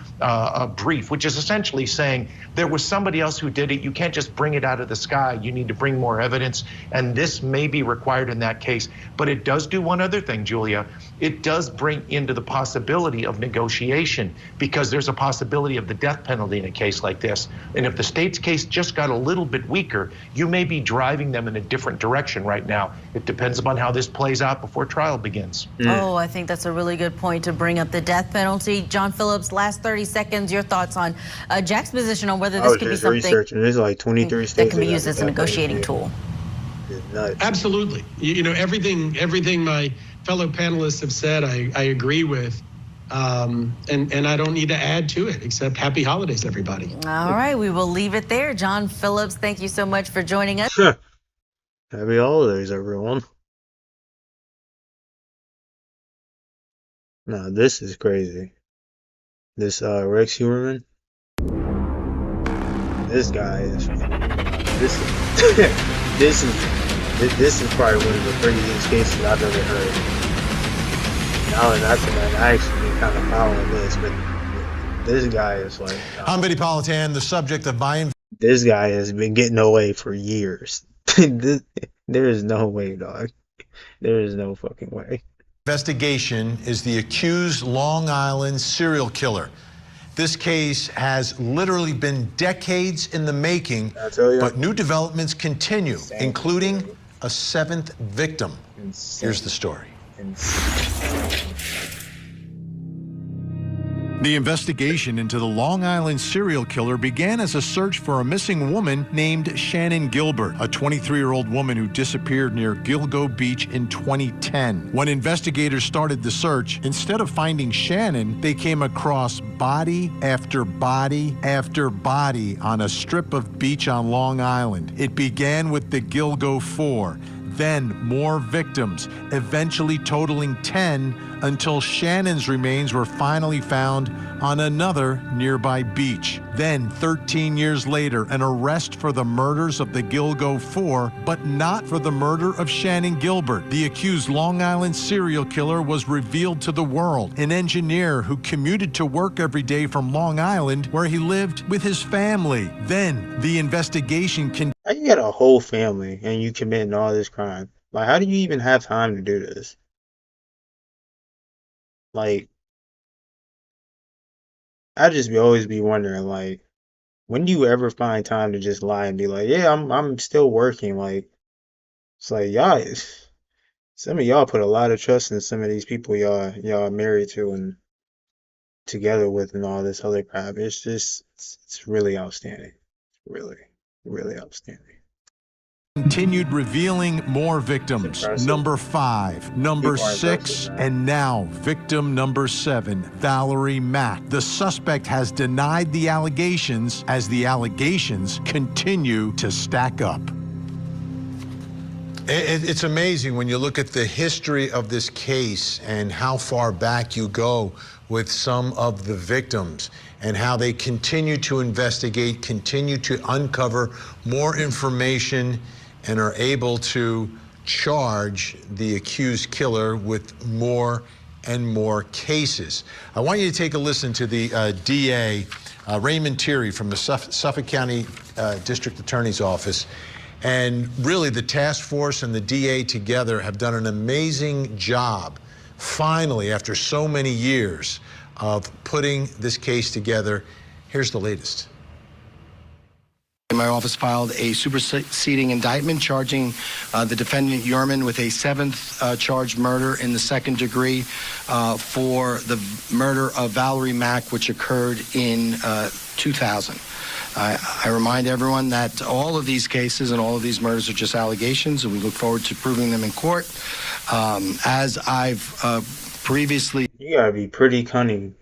brief, which is essentially saying there was somebody else who did it. You can't just bring it out of the sky. You need to bring more evidence, and this may be required in that case. But it does do one other thing, Julia. It does bring into the possibility of negotiation, because there's a possibility of the death penalty in a case like this. And if the state's case just got a little bit weaker, you may be driving them in a different direction right now. It depends upon how this plays out before trial begins. Oh, I think that's a really good point to bring up the death penalty. John Phillips, last 30 seconds, your thoughts on Jack's position on whether this could be something researching. There's like 23 states that can be used as a negotiating tool. Absolutely. Everything my fellow panelists have said, I agree with. And I don't need to add to it, except happy holidays, everybody. All right, we will leave it there. John Phillips, thank you so much for joining us. Happy holidays, everyone. Nah, this is crazy. This Rex Huerman. This guy is this is probably one of the craziest cases I've ever heard. Now that I actually been kind of following this, but this guy is like. I'm Vinny Politan, the subject of my. This guy has been getting away for years. There is no way, dog. There is no fucking way. Investigation is the accused Long Island serial killer. This case has literally been decades in the making, but new developments continue, including a 7th victim. Here's the story. The investigation into the Long Island serial killer began as a search for a missing woman named Shannon Gilbert, a 23-year-old woman who disappeared near Gilgo Beach in 2010. When investigators started the search, instead of finding Shannon, they came across body after body after body on a strip of beach on Long Island. It began with the Gilgo 4. then more victims, eventually totaling 10 until Shannon's remains were finally found on another nearby beach. Then, 13 years later, an arrest for the murders of the Gilgo Four, but not for the murder of Shannon Gilbert. The accused Long Island serial killer was revealed to the world, an engineer who commuted to work every day from Long Island, where he lived with his family. Then, the investigation continued. How you got a whole family and you committing all this crime? Like, how do you even have time to do this? Like, I just always be wondering, like, when do you ever find time to just lie and be like, yeah, I'm still working? Like, it's like y'all, some of y'all put a lot of trust in some of these people y'all are married to and together with and all this other crap. It's just it's really outstanding. Really, really outstanding. Continued revealing more victims. Number 5, number 6, and now victim number 7, Valerie Mack. The suspect has denied the allegations as the allegations continue to stack up. It's amazing when you look at the history of this case and how far back you go with some of the victims and how they continue to investigate, continue to uncover more information, and are able to charge the accused killer with more and more cases. I want you to take a listen to the DA, Raymond Thierry from the Suffolk County District Attorney's Office. And really, the task force and the DA together have done an amazing job, finally, after so many years of putting this case together. Here's the latest. My office filed a superseding indictment charging the defendant Yerman with a 7th charged murder in the 2nd degree for the murder of Valerie Mack, which occurred in 2000. I remind everyone that all of these cases and all of these murders are just allegations, and we look forward to proving them in court. As I've previously, You gotta be pretty cunning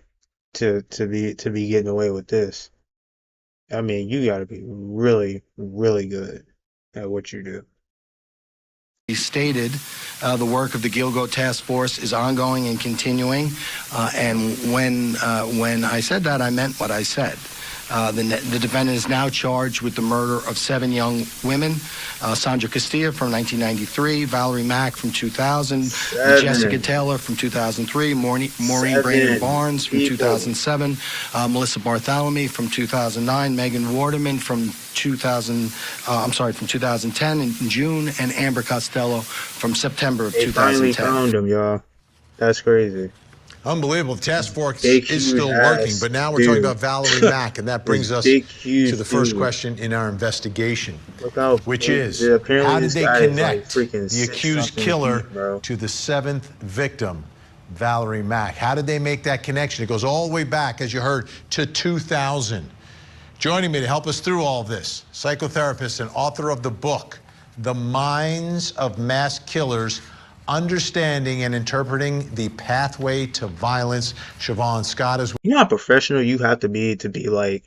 to be getting away with this. I mean, you gotta be really, really good at what you do. stated, the work of the Gilgo Task Force is ongoing and continuing. And when I said that, I meant what I said. The defendant is now charged with the murder of 7 young women, Sandra Castilla from 1993, Valerie Mack from 2000, Jessica Taylor from 2003, Maureen Brainerd Barnes from 2007, Melissa Bartholomew from 2009, Megan Waterman from 2010 in June, and Amber Costello from September of 2010. Finally found him, y'all. That's crazy. Unbelievable. The task force is still working, but now we're talking about Valerie Mack, and that brings us to the first question in our investigation, which is, how did they connect the accused killer to the 7th victim, Valerie Mack? How did they make that connection? It goes all the way back, as you heard, to 2000. Joining me to help us through all of this, psychotherapist and author of the book, The Minds of Mass Killers, Understanding and Interpreting the Pathway to Violence, Siobhan Scott is. You know how professional you have to be that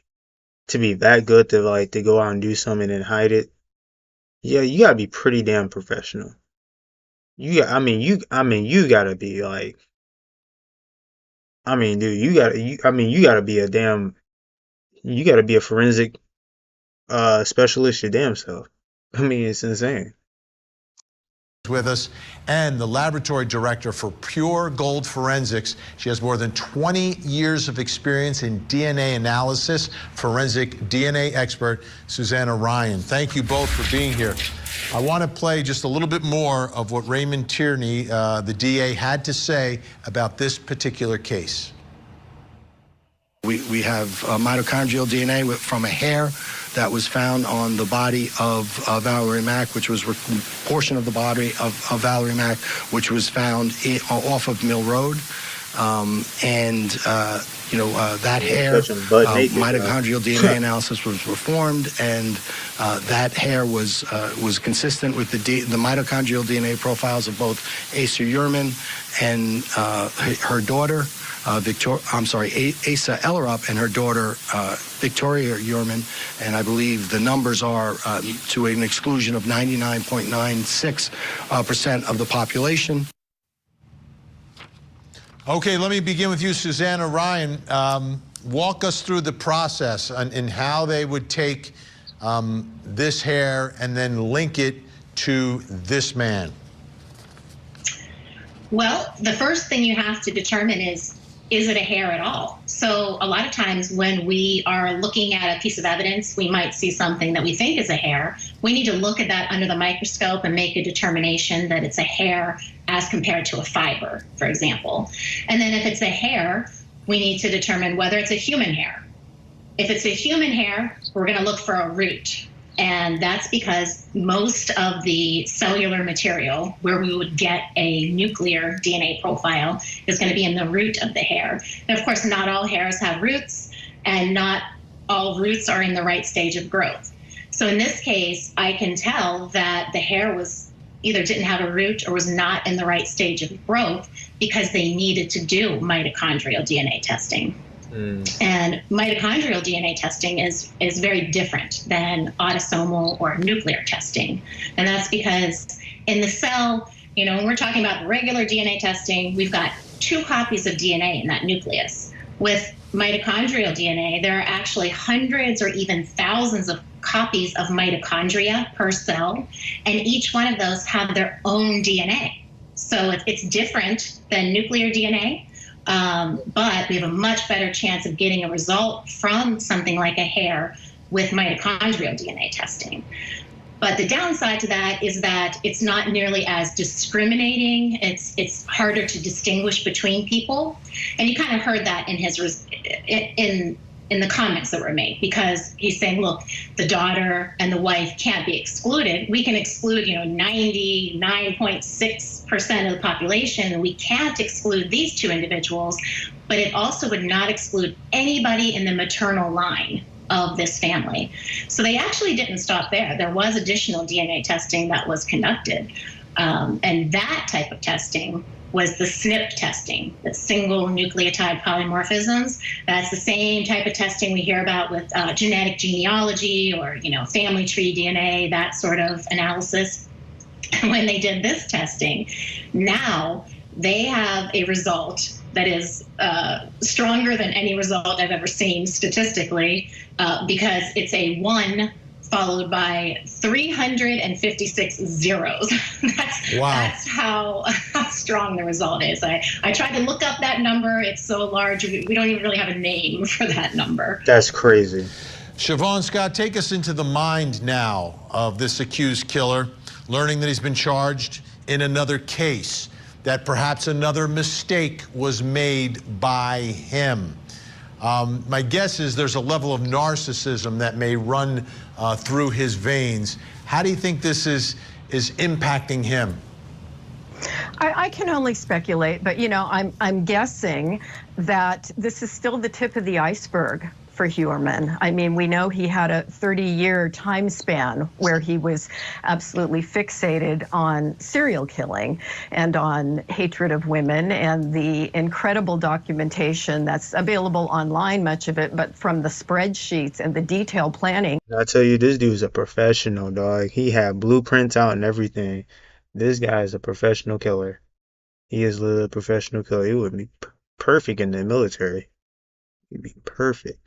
good to go out and do something and hide it. Yeah, you gotta be pretty damn professional. You gotta be like, dude, you gotta be a forensic specialist your damn self. It's insane. With us, and the laboratory director for Pure Gold Forensics. She has more than 20 years of experience in DNA analysis, forensic DNA expert Susanna Ryan. Thank you both for being here. I want to play just a little bit more of what Raymond Tierney, the DA, had to say about this particular case. We have mitochondrial DNA from a hair that was found on the body of Valerie Mack, which was a portion of the body of Valerie Mack, which was found off of Mill Road. That hair, mitochondrial DNA analysis was performed, and that hair was consistent with the mitochondrial DNA profiles of both Asa Ehrman and her daughter, Asa Ellerup and her daughter, Victoria Ehrman, and I believe the numbers are to an exclusion of 99.96% of the population. Okay, let me begin with you, Susanna Ryan. Walk us through the process and how they would take this hair and then link it to this man. Well, the first thing you have to determine is it a hair at all? So a lot of times when we are looking at a piece of evidence, we might see something that we think is a hair. We need to look at that under the microscope and make a determination that it's a hair as compared to a fiber, for example. And then if it's a hair, we need to determine whether it's a human hair. If it's a human hair, we're going to look for a root. And that's because most of the cellular material where we would get a nuclear DNA profile is going to be in the root of the hair. And of course, not all hairs have roots, and not all roots are in the right stage of growth. So in this case, I can tell that the hair was either didn't have a root or was not in the right stage of growth because they needed to do mitochondrial DNA testing. And mitochondrial DNA testing is very different than autosomal or nuclear testing. And that's because in the cell, when we're talking about regular DNA testing, we've got 2 copies of DNA in that nucleus. With mitochondrial DNA, there are actually hundreds or even thousands of copies of mitochondria per cell, and each one of those have their own DNA. So it's different than nuclear DNA. But we have a much better chance of getting a result from something like a hair with mitochondrial DNA testing. But the downside to that is that it's not nearly as discriminating. It's harder to distinguish between people. And you kind of heard that in his in the comments that were made, because he's saying, look, the daughter and the wife can't be excluded. We can exclude, 99.6% of the population, and we can't exclude these 2 individuals, but it also would not exclude anybody in the maternal line of this family. So they actually didn't stop there. There was additional DNA testing that was conducted, and that type of testing was the SNP testing, the single nucleotide polymorphisms. That's the same type of testing we hear about with genetic genealogy or, family tree DNA, that sort of analysis. When they did this testing, now they have a result that is stronger than any result I've ever seen statistically, because it's a 1 followed by 356 zeros. That's how strong the result is. I tried to look up that number. It's so large, we don't even really have a name for that number. That's crazy. Siobhan Scott, take us into the mind now of this accused killer, learning that he's been charged in another case, that perhaps another mistake was made by him. My guess is there's a level of narcissism that may run through his veins. How do you think this is impacting him? I can only speculate, but I'm guessing that this is still the tip of the iceberg for Ehrman. I mean, we know he had a 30-year time span where he was absolutely fixated on serial killing and on hatred of women, and the incredible documentation that's available online, much of it, but from the spreadsheets and the detailed planning. I tell you, this dude's a professional, dog. He had blueprints out and everything. This guy is a professional killer. He is literally a professional killer. He would be perfect in the military. He'd be perfect.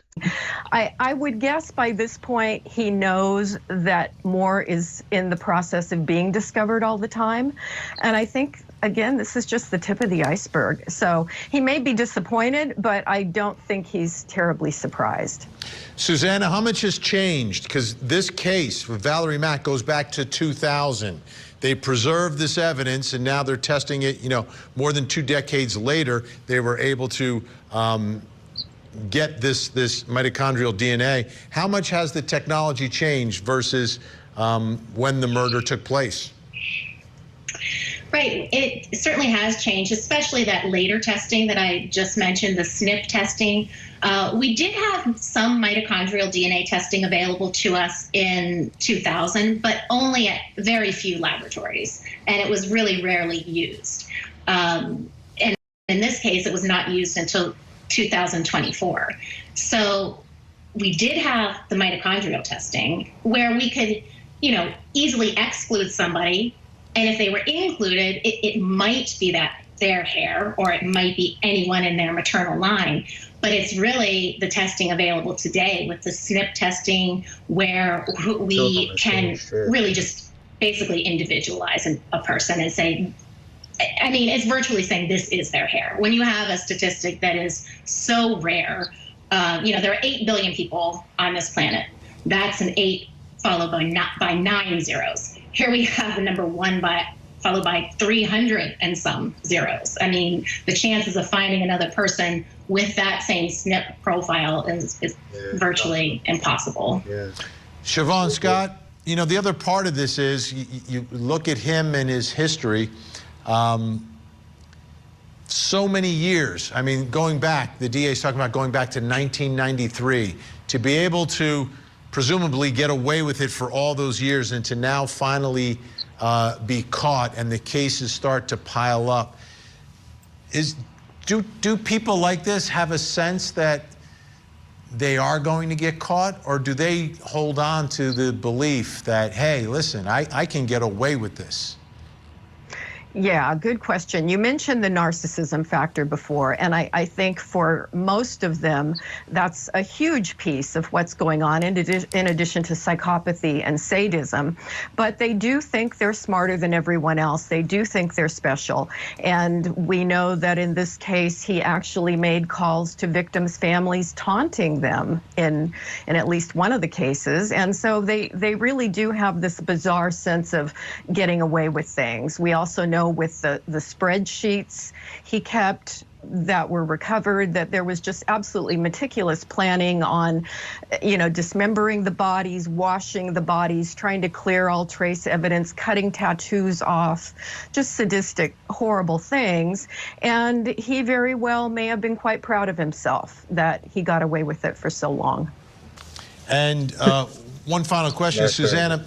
I would guess by this point he knows that more is in the process of being discovered all the time. And I think, again, this is just the tip of the iceberg. So he may be disappointed, but I don't think he's terribly surprised. Susanna, how much has changed? Because this case with Valerie Mack goes back to 2000. They preserved this evidence, and now they're testing it, more than 2 decades later. They were able to get this mitochondrial DNA. How much has the technology changed versus when the murder took place? Right. It certainly has changed, especially that later testing that I just mentioned, the SNP testing. We did have some mitochondrial DNA testing available to us in 2000, but only at very few laboratories, and it was really rarely used. And in this case, it was not used until 2024. So we did have the mitochondrial testing where we could, easily exclude somebody. And if they were included, it might be that their hair, or it might be anyone in their maternal line. But it's really the testing available today with the SNP testing where we can really just basically individualize a person and say, I mean, it's virtually saying this is their hair. When you have a statistic that is so rare, there are 8 billion people on this planet. That's an 8 followed by 9 zeros. Here we have the number 1 followed by 300 and some zeros. I mean, the chances of finding another person with that same SNP profile is virtually impossible. Yeah. Siobhan, Scott, the other part of this is you look at him and his history. So many years. I mean, going back, the DA is talking about going back to 1993, to be able to presumably get away with it for all those years and to now finally be caught and the cases start to pile up. Do people like this have a sense that they are going to get caught, or do they hold on to the belief that, hey, listen, I can get away with this? Yeah, good question. You mentioned the narcissism factor before, and I think for most of them, that's a huge piece of what's going on in addition to psychopathy and sadism. But they do think they're smarter than everyone else. They do think they're special. And we know that in this case, he actually made calls to victims' families taunting them in at least one of the cases. And so they really do have this bizarre sense of getting away with things. We also know with the spreadsheets he kept that were recovered, that there was just absolutely meticulous planning on, dismembering the bodies, washing the bodies, trying to clear all trace evidence, cutting tattoos off, just sadistic, horrible things. And he very well may have been quite proud of himself that he got away with it for so long. And one final question, Susanna.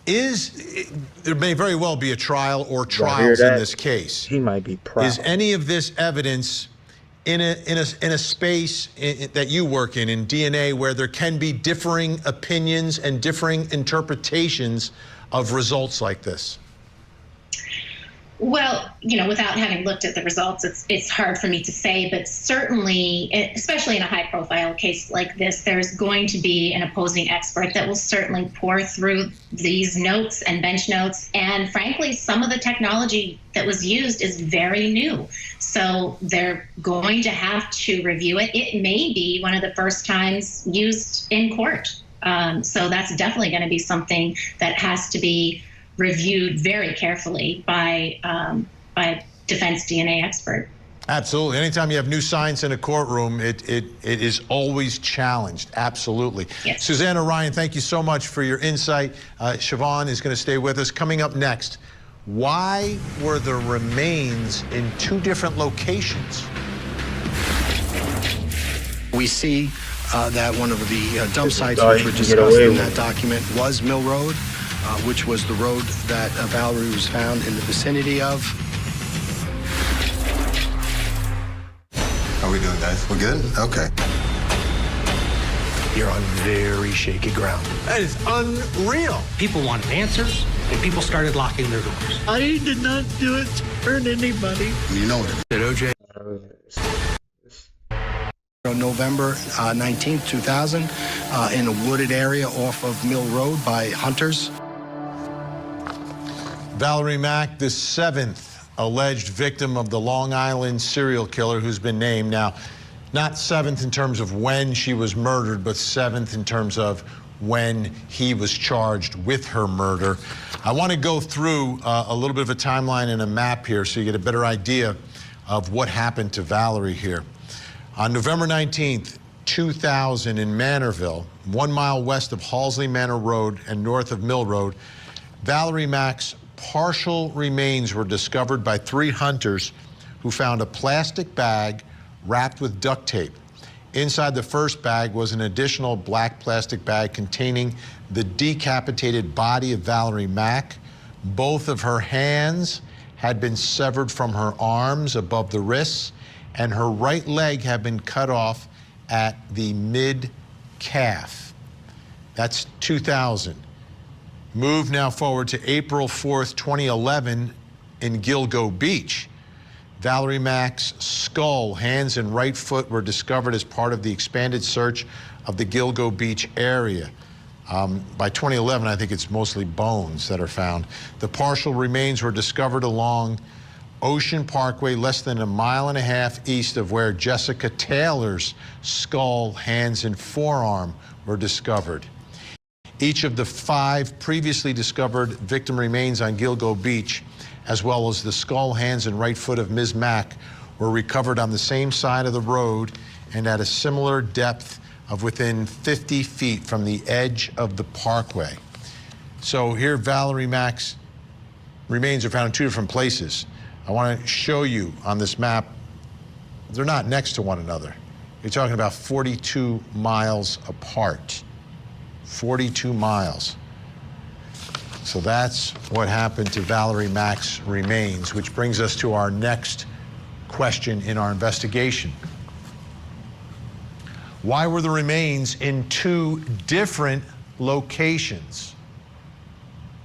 There may very well be a trial or trials in this case. He might be proud. Is any of this evidence in a space that you work in DNA, where there can be differing opinions and differing interpretations of results like this? Well, without having looked at the results, it's hard for me to say, but certainly, especially in a high-profile case like this, there's going to be an opposing expert that will certainly pour through these notes and bench notes. And frankly, some of the technology that was used is very new. So they're going to have to review it. It may be one of the first times used in court. So that's definitely going to be something that has to be reviewed very carefully by a defense DNA expert. Absolutely. Anytime you have new science in a courtroom, it is always challenged. Absolutely. Yes. Susanna Ryan, thank you so much for your insight. Siobhan is going to stay with us. Coming up next, why were the remains in 2 different locations? We see that one of the dump sites which were discussed in that document was Mill Road, which was the road that Valerie was found in the vicinity of. How are we doing, guys? We're good? Okay. You're on very shaky ground. That is unreal. People wanted answers, and people started locking their doors. I did not do it to hurt anybody. You know what it is. Did OJ? On November 19th, 2000, in a wooded area off of Mill Road by hunters. Valerie Mack, the 7th alleged victim of the Long Island serial killer who's been named. Now, not 7th in terms of when she was murdered, but 7th in terms of when he was charged with her murder. I want to go through a little bit of a timeline and a map here so you get a better idea of what happened to Valerie here. On November 19th, 2000 in Manorville, 1 mile west of Halsey Manor Road and north of Mill Road, Valerie Mack's partial remains were discovered by 3 hunters who found a plastic bag wrapped with duct tape. Inside the first bag was an additional black plastic bag containing the decapitated body of Valerie Mack. Both of her hands had been severed from her arms above the wrists, and her right leg had been cut off at the mid-calf. That's 2000. Move now forward to April 4th, 2011 in Gilgo Beach. Valerie Mack's skull, hands, and right foot were discovered as part of the expanded search of the Gilgo Beach area. By 2011, I think it's mostly bones that are found. The partial remains were discovered along Ocean Parkway, less than a mile and a half east of where Jessica Taylor's skull, hands, and forearm were discovered. Each of the 5 previously discovered victim remains on Gilgo Beach, as well as the skull, hands, and right foot of Ms. Mack, were recovered on the same side of the road and at a similar depth of within 50 feet from the edge of the parkway. So here Valerie Mack's remains are found in 2 different places. I want to show you on this map, they're not next to one another. You're talking about 42 miles apart. 42 miles. So that's what happened to Valerie Mack's remains, which brings us to our next question in our investigation. Why were the remains in 2 different locations?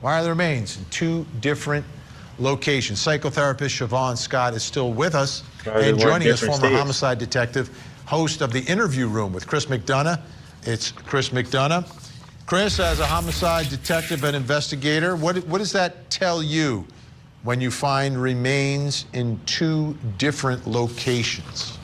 Why are the remains in 2 different locations? Psychotherapist Siobhan Scott is still with us, and joining us, former homicide detective, host of The Interview Room with Chris McDonough. It's Chris McDonough. Chris, as a homicide detective and investigator, what does that tell you when you find remains in 2 different locations?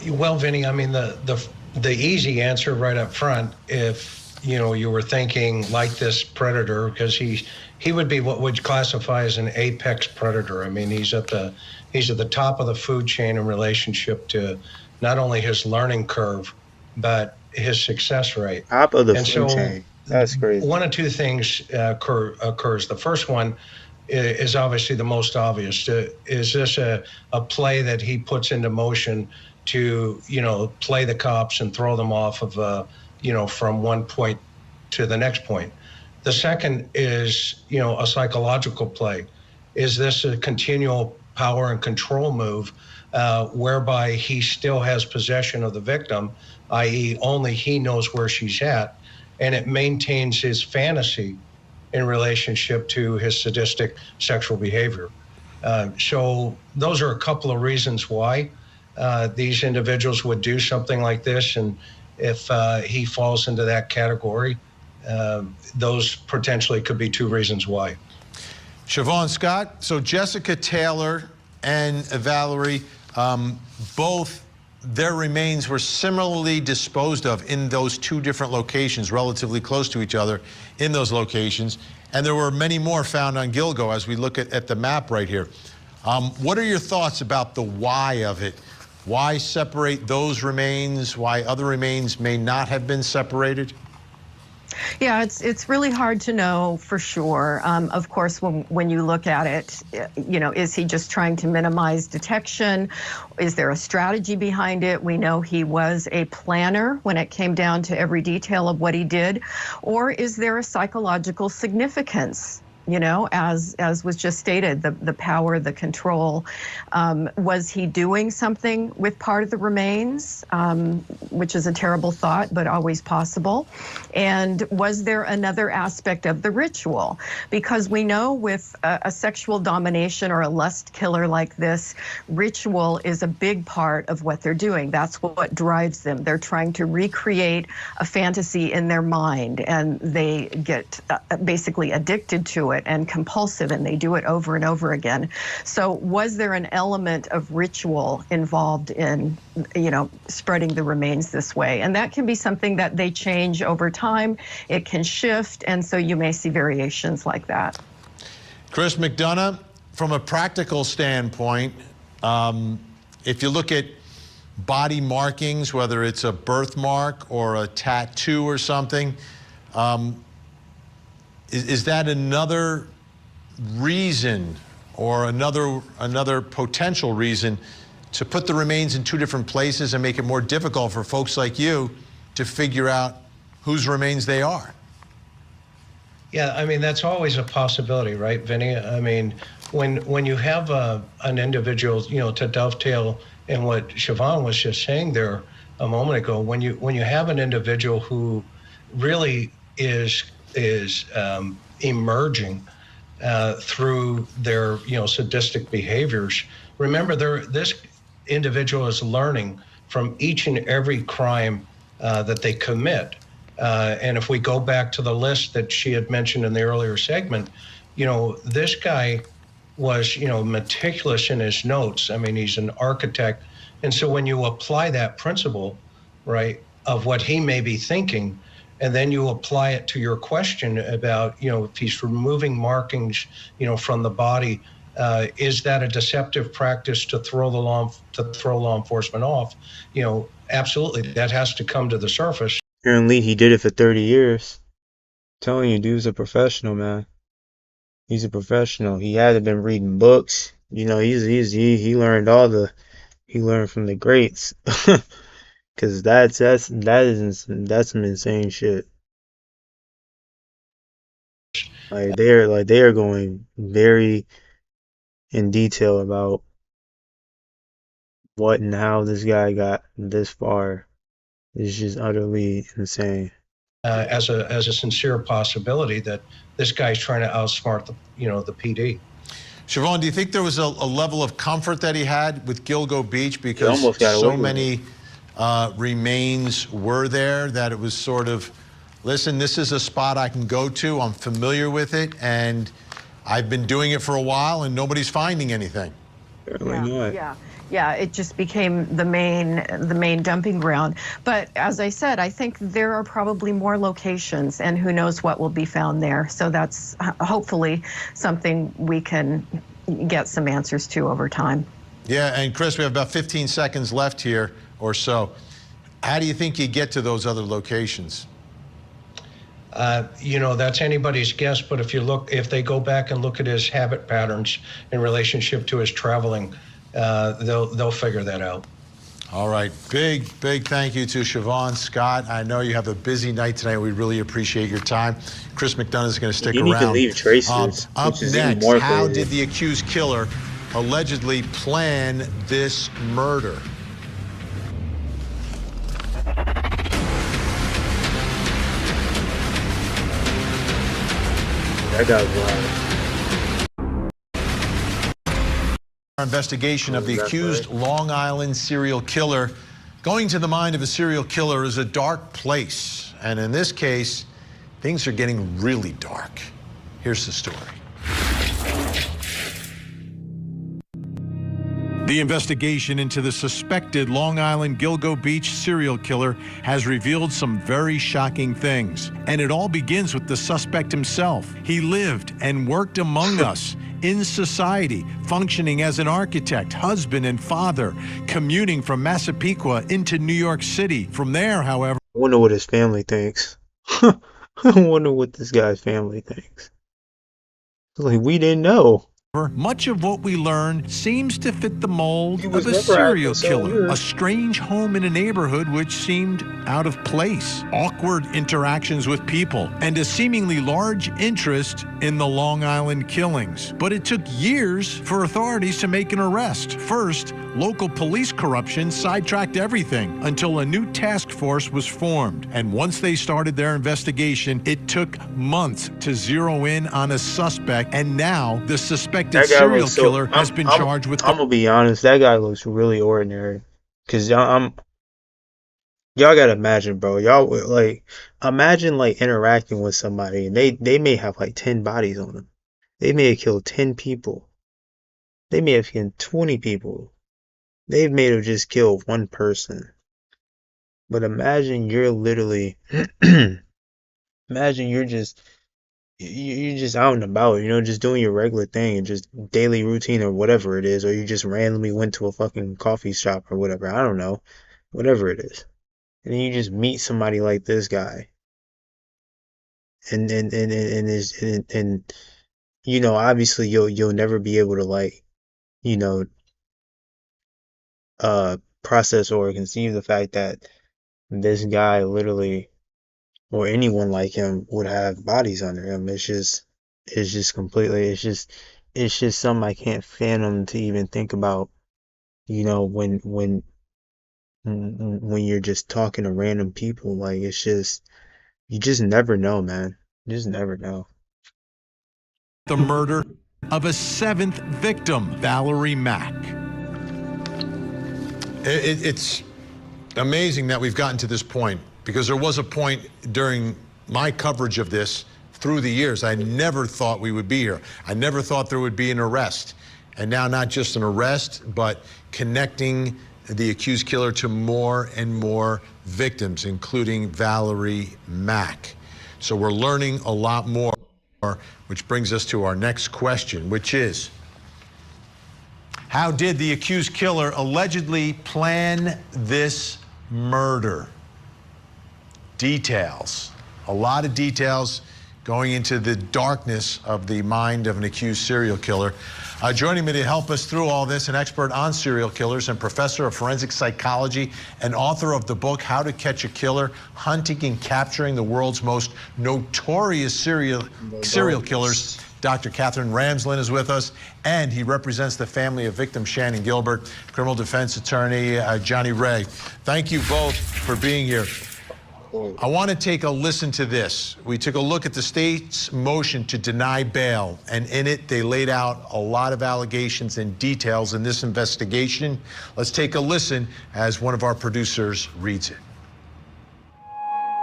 Well, Vinny, I mean, the easy answer right up front, if you were thinking like this predator, because he would be what would classify as an apex predator. I mean, he's at the top of the food chain in relationship to not only his learning curve, but his success rate. Top of the food chain. That's crazy. One of 2 things occurs. The first one is obviously the most obvious. Is this a play that he puts into motion to, play the cops and throw them off of, from one point to the next point? The second is, a psychological play. Is this a continual power and control move whereby he still has possession of the victim, i.e. only he knows where she's at, and it maintains his fantasy in relationship to his sadistic sexual behavior? So those are a couple of reasons why these individuals would do something like this, and if he falls into that category, those potentially could be 2 reasons why. Siobhan Scott, so Jessica Taylor and Valerie, both their remains were similarly disposed of in those 2 different locations, relatively close to each other in those locations. And there were many more found on Gilgo as we look at the map right here. What are your thoughts about the why of it? Why separate those remains? Why other remains may not have been separated? Yeah, it's really hard to know for sure. Of course, when you look at it, is he just trying to minimize detection? Is there a strategy behind it? We know he was a planner when it came down to every detail of what he did. Or is there a psychological significance? As was just stated, the power, the control. Was he doing something with part of the remains, which is a terrible thought, but always possible? And was there another aspect of the ritual? Because we know with a sexual domination or a lust killer like this, ritual is a big part of what they're doing. That's what drives them. They're trying to recreate a fantasy in their mind, and they get basically addicted to it and compulsive, and they do it over and over again. So was there an element of ritual involved in, spreading the remains this way? And that can be something that they change over time. It can shift, and so you may see variations like that. Chris McDonough, from a practical standpoint, if you look at body markings, whether it's a birthmark or a tattoo or something, Is that another reason or another potential reason to put the remains in two different places and make it more difficult for folks like you to figure out whose remains they are? Yeah, I mean, that's always a possibility, right, Vinny? I mean, when you have an individual, to dovetail in what Siobhan was just saying there a moment ago, when you have an individual who really is emerging through their sadistic behaviors, remember this individual is learning from each and every crime that they commit. And if we go back to the list that she had mentioned in the earlier segment, this guy was, meticulous in his notes. I mean, he's an architect. And so when you apply that principle, right, of what he may be thinking, and then you apply it to your question about, if he's removing markings, from the body, is that a deceptive practice to throw law enforcement off? Absolutely, that has to come to the surface. Apparently, he did it for 30 years. I'm telling you, dude's a professional, man. He's a professional. He hasn't been reading books. He learned he learned from the greats. Cause that's some insane shit. They are going very in detail about what and how this guy got this far. It's just utterly insane. As a sincere possibility that this guy's trying to outsmart the PD. Siobhan, do you think there was a level of comfort that he had with Gilgo Beach because almost got so away with many remains were there that it was sort of, listen, this is a spot I can go to, I'm familiar with it, and I've been doing it for a while and nobody's finding anything? Yeah, it just became the main dumping ground. But as I said, I think there are probably more locations, and who knows what will be found there. So that's hopefully something we can get some answers to over time. Yeah, and Chris, we have about 15 seconds left here or so. How do you think you get to those other locations? That's anybody's guess, but if they go back and look at his habit patterns in relationship to his traveling, they'll figure that out. All right, big thank you to Siobhan, Scott. I know you have a busy night tonight. We really appreciate your time. Chris McDonough is going to stick You around. need to leave traces. Up next, how did the accused killer allegedly plan this murder? That guy's wild. Our investigation of the accused Long Island serial killer. Going to the mind of a serial killer is a dark place. And in this case, things are getting really dark. Here's the story. The investigation into the suspected Long Island Gilgo Beach serial killer has revealed some very shocking things. And it all begins with the suspect himself. He lived and worked among us in society, functioning as an architect, husband and father, commuting from Massapequa into New York City. From there, however, I wonder what his family thinks. I wonder what this guy's family thinks. Like, we didn't know. much of what we learn seems to fit the mold of a never serial acting so killer. weird. A strange home in a neighborhood which seemed out of place. Awkward interactions with people. And a seemingly large interest in the Long Island killings. But it took years for authorities to make an arrest. First, local police corruption sidetracked everything until a new task force was formed. And once they started their investigation, it took months to zero in on a suspect. And now the suspected serial killer has been charged with... I'm gonna be honest, that guy looks really ordinary. Cause y'all gotta imagine, bro. Y'all like imagine like interacting with somebody and they may have like 10 bodies on them. They may have killed 10 people. They may have killed 20 people. They may have just killed one person. But imagine you're literally imagine you're just out and about, just doing your regular thing and just daily routine or whatever it is, or you just randomly went to a fucking coffee shop or whatever, I don't know, whatever it is. And then you just meet somebody like this guy. and you know, obviously you'll never be able to like, you know, process or conceive the fact that this guy literally or anyone like him would have bodies under him. It's just completely it's just something I can't fathom to even think about, you know, when you're just talking to random people. Like it's just you just never know, man. You just never know. The murder of a 7th victim, Valerie Mack. It's amazing that we've gotten to this point, because there was a point during my coverage of this through the years, I never thought we would be here. I never thought there would be an arrest. And now not just an arrest, but connecting the accused killer to more and more victims, including Valerie Mack. So we're learning a lot more, which brings us to our next question, which is, how did the accused killer allegedly plan this murder? Details, a lot of details going into the darkness of the mind of an accused serial killer. Joining me to help us through all this, an expert on serial killers and professor of forensic psychology and author of the book, How to Catch a Killer, Hunting and Capturing the World's Most Notorious Serial Killers. Dr. Catherine Ramslin is with us, and he represents the family of victim Shannon Gilbert, criminal defense attorney Johnny Ray. Thank you both for being here. I want to take a listen to this. We took a look at the state's motion to deny bail, and in it, they laid out a lot of allegations and details in this investigation. Let's take a listen as one of our producers reads it.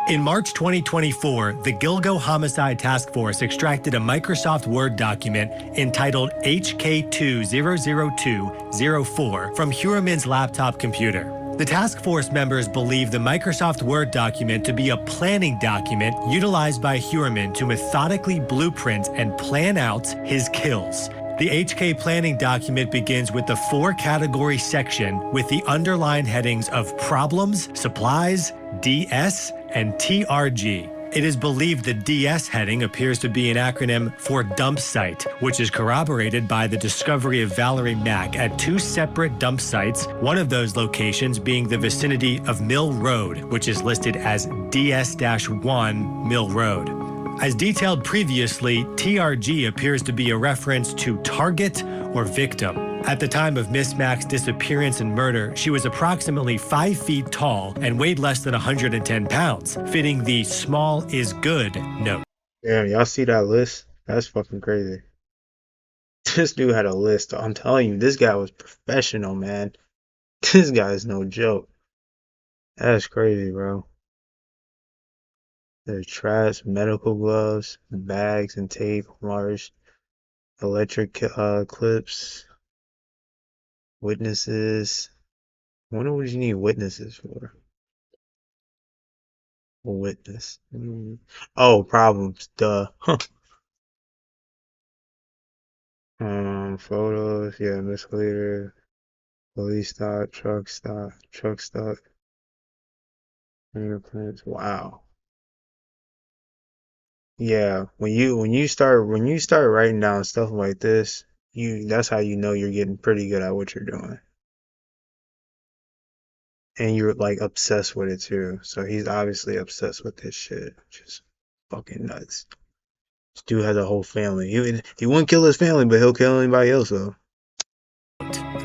In March 2024, the Gilgo Homicide Task Force extracted a Microsoft Word document entitled HK200204 from HeuerMann's laptop computer. The task force members believe the Microsoft Word document to be a planning document utilized by HeuerMann to methodically blueprint and plan out his kills. The HK planning document begins with the 4-category section with the underlined headings of problems, supplies, DS, and TRG. It is believed the DS heading appears to be an acronym for dump site, which is corroborated by the discovery of Valerie Mack at 2 separate dump sites, one of those locations being the vicinity of Mill Road, which is listed as DS-1 Mill Road. As detailed previously, TRG appears to be a reference to target or victim. At the time of Miss Mack's disappearance and murder, she was approximately 5 feet tall and weighed less than 110 pounds, fitting the small is good note. Damn, y'all see that list? That's fucking crazy. This dude had a list. I'm telling you, this guy was professional, man. This guy is no joke. That's crazy, bro. There's trash, medical gloves, bags and tape, large electric clips, witnesses. I wonder what you need witnesses for. A witness. Oh, problems. Duh. Photos. Yeah, misleader. Police stop. Truck stop. Fingerprints. Wow. Yeah, when you start writing down stuff like this, that's how you know you're getting pretty good at what you're doing. And you're like obsessed with it too. So he's obviously obsessed with this shit, which is fucking nuts. This dude has a whole family. He wouldn't kill his family, but he'll kill anybody else though.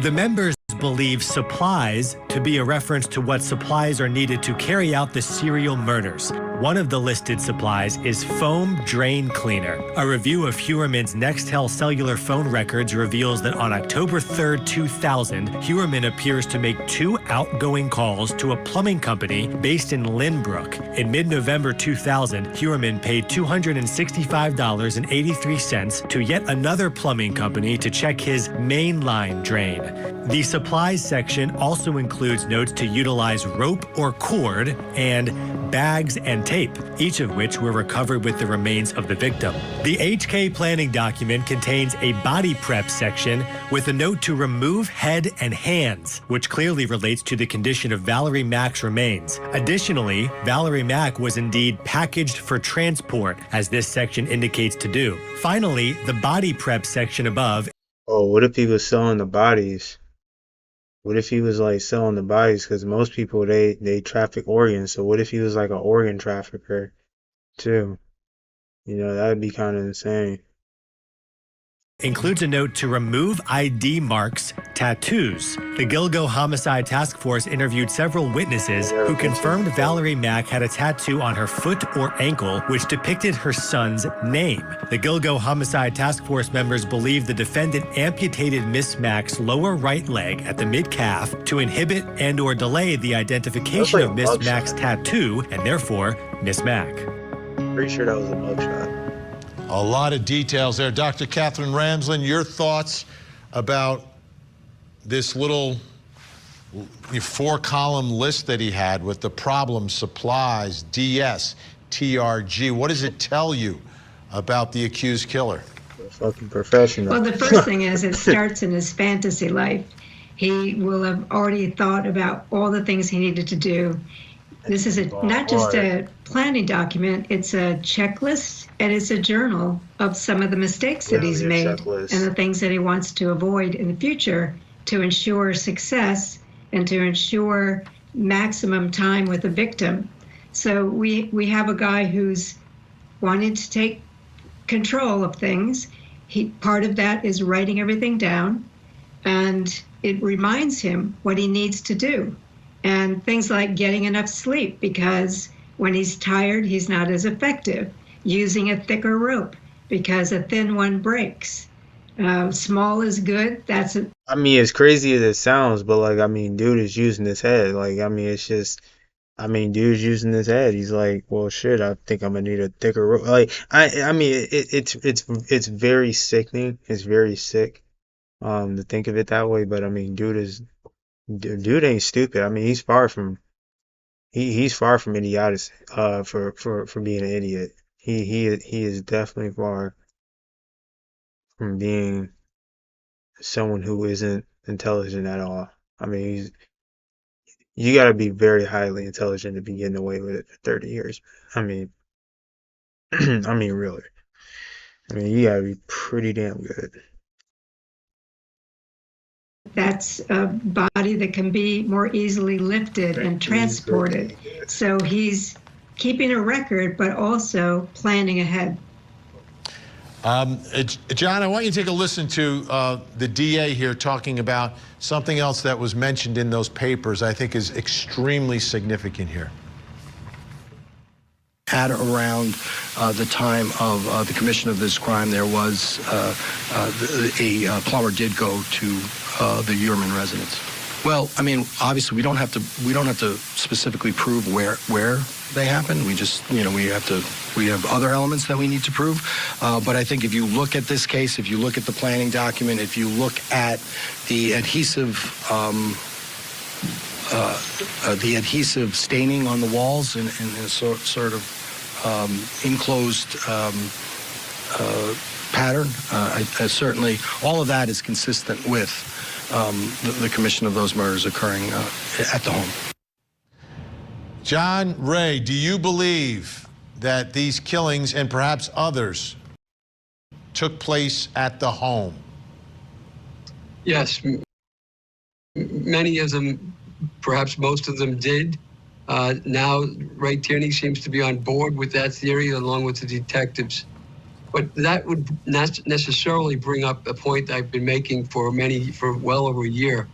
The members believe supplies to be a reference to what supplies are needed to carry out the serial murders. One of the listed supplies is foam drain cleaner. A review of HeuerMann's Nextel cellular phone records reveals that on October 3rd, 2000, HeuerMann appears to make 2 outgoing calls to a plumbing company based in Lynbrook. In mid-November 2000, HeuerMann paid $265.83 to yet another plumbing company to check his mainline drain. The supplies section also includes notes to utilize rope or cord and bags and tape. each of which were recovered with the remains of the victim. The HK planning document contains a body prep section with a note to remove head and hands, which clearly relates to the condition of Valerie Mack's remains. Additionally, Valerie Mack was indeed packaged for transport, as this section indicates to do. Finally, the body prep section above. Oh, what if he was selling the bodies? What if he was like selling the bodies? Because most people they traffic organs. So what if he was like an organ trafficker too? You know, that would be kind of insane. Includes a note to remove ID marks, tattoos. The Gilgo Homicide Task Force interviewed several witnesses who confirmed Valerie Mack had a tattoo on her foot or ankle which depicted her son's name. The Gilgo Homicide Task Force members believe the defendant amputated Miss Mack's lower right leg at the mid-calf to inhibit and or delay the identification of Miss Mack's tattoo and therefore Miss Mack. Pretty sure that was a mugshot. A lot of details there. Dr. Catherine Ramsland, your thoughts about this little 4-column list that he had with the problem, supplies, DS, TRG. What does it tell you about the accused killer? Fucking professional. Well, the first thing is it starts in his fantasy life. He will have already thought about all the things he needed to do. This is not just a planning document, it's a checklist and it's a journal of some of the mistakes that he's made and the things that he wants to avoid in the future to ensure success and to ensure maximum time with the victim. So we have a guy who's wanted to take control of things. Part of that is writing everything down, and it reminds him what he needs to do. And things like getting enough sleep, because when he's tired, he's not as effective. Using a thicker rope, because a thin one breaks. Small is good. I mean, as crazy as it sounds, but like, I mean, dude is using his head. Like, I mean, it's just, I mean, dude's using his head. He's like, well, shit, I think I'm gonna need a thicker rope. Like, I mean, it's very sickening. It's very sick, to think of it that way. But I mean, dude ain't stupid. I mean, he's far from idiotic, for being an idiot. He is definitely far from being someone who isn't intelligent at all. I mean, you got to be very highly intelligent to be getting away with it for 30 years. I mean, really. I mean, you got to be pretty damn good. That's a body that can be more easily lifted and transported. So he's keeping a record, but also planning ahead. John, I want you to take a listen to the DA here talking about something else that was mentioned in those papers I think is extremely significant here. At around the time of the commission of this crime, there was a plumber did go to the Uhrman residence. Well, I mean, obviously, we don't have to specifically prove where they happened. We just, we have other elements that we need to prove. But I think if you look at this case, if you look at the planning document, if you look at the adhesive staining on the walls in a sort of enclosed pattern, I certainly all of that is consistent with the commission of those murders occurring at the home. John Ray, do you believe that these killings and perhaps others took place at the home? Yes, many of them, perhaps most of them did. Now Ray Tierney seems to be on board with that theory along with the detectives. But that would not necessarily bring up a point I've been making for well over a year,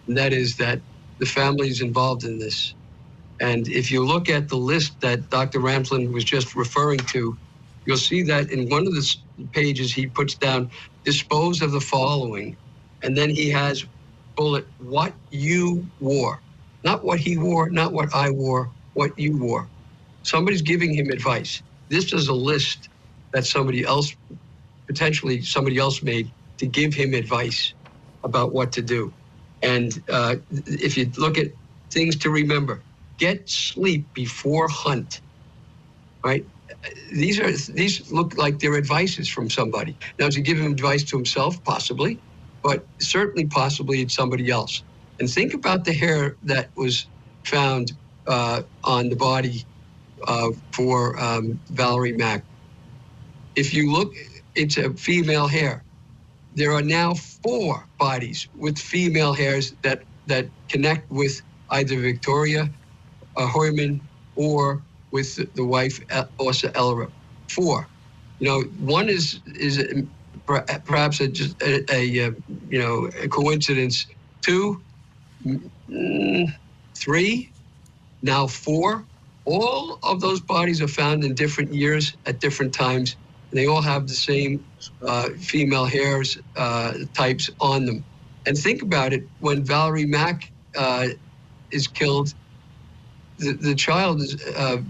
and that is that the family is involved in this. And if you look at the list that Dr. Ramsland was just referring to, you'll see that in one of the pages he puts down, dispose of the following, and then he has bullet, what you wore. Not what he wore, not what I wore, what you wore. Somebody's giving him advice. This is a list that potentially somebody else made to give him advice about what to do. And if you look at things to remember, get sleep before hunt. right? These look like they're advices from somebody. Now, does he give him advice to himself? Possibly, but certainly possibly it's somebody else. And think about the hair that was found on the body for Valerie Mack. If you look, it's a female hair. There are now 4 bodies with female hairs that connect with either Victoria Heuermann or with the wife, Åsa Ellerup. 4. You know, one is perhaps just a coincidence. 2, 3, now 4. All of those bodies are found in different years at different times, and they all have the same female hairs types on them. And think about it, when Valerie Mack is killed, the child is,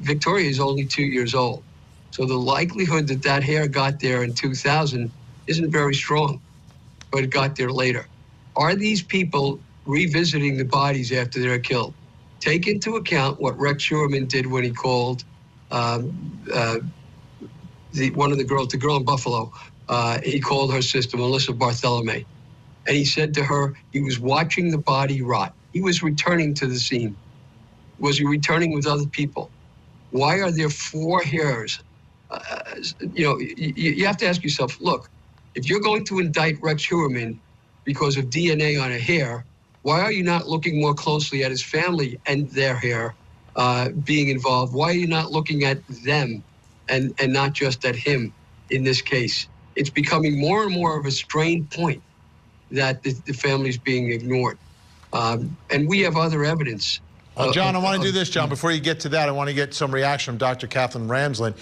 Victoria is only 2 years old. So the likelihood that that hair got there in 2000 isn't very strong, but it got there later. Are these people revisiting the bodies after they're killed? Take into account what Rex Heuermann did when he called one of the girl in Buffalo. He called her sister, Melissa Barthelemy. And he said to her, he was watching the body rot. He was returning to the scene. Was he returning with other people? Why are there 4 hairs? You have to ask yourself, look, if you're going to indict Rex Heuermann because of DNA on a hair, why are you not looking more closely at his family and their hair being involved? Why are you not looking at them and not just at him in this case? It's becoming more and more of a strained point that the family's being ignored. And we have other evidence. John, I want to do this, John. Before you get to that, I want to get some reaction from Dr. Catherine Ramsland.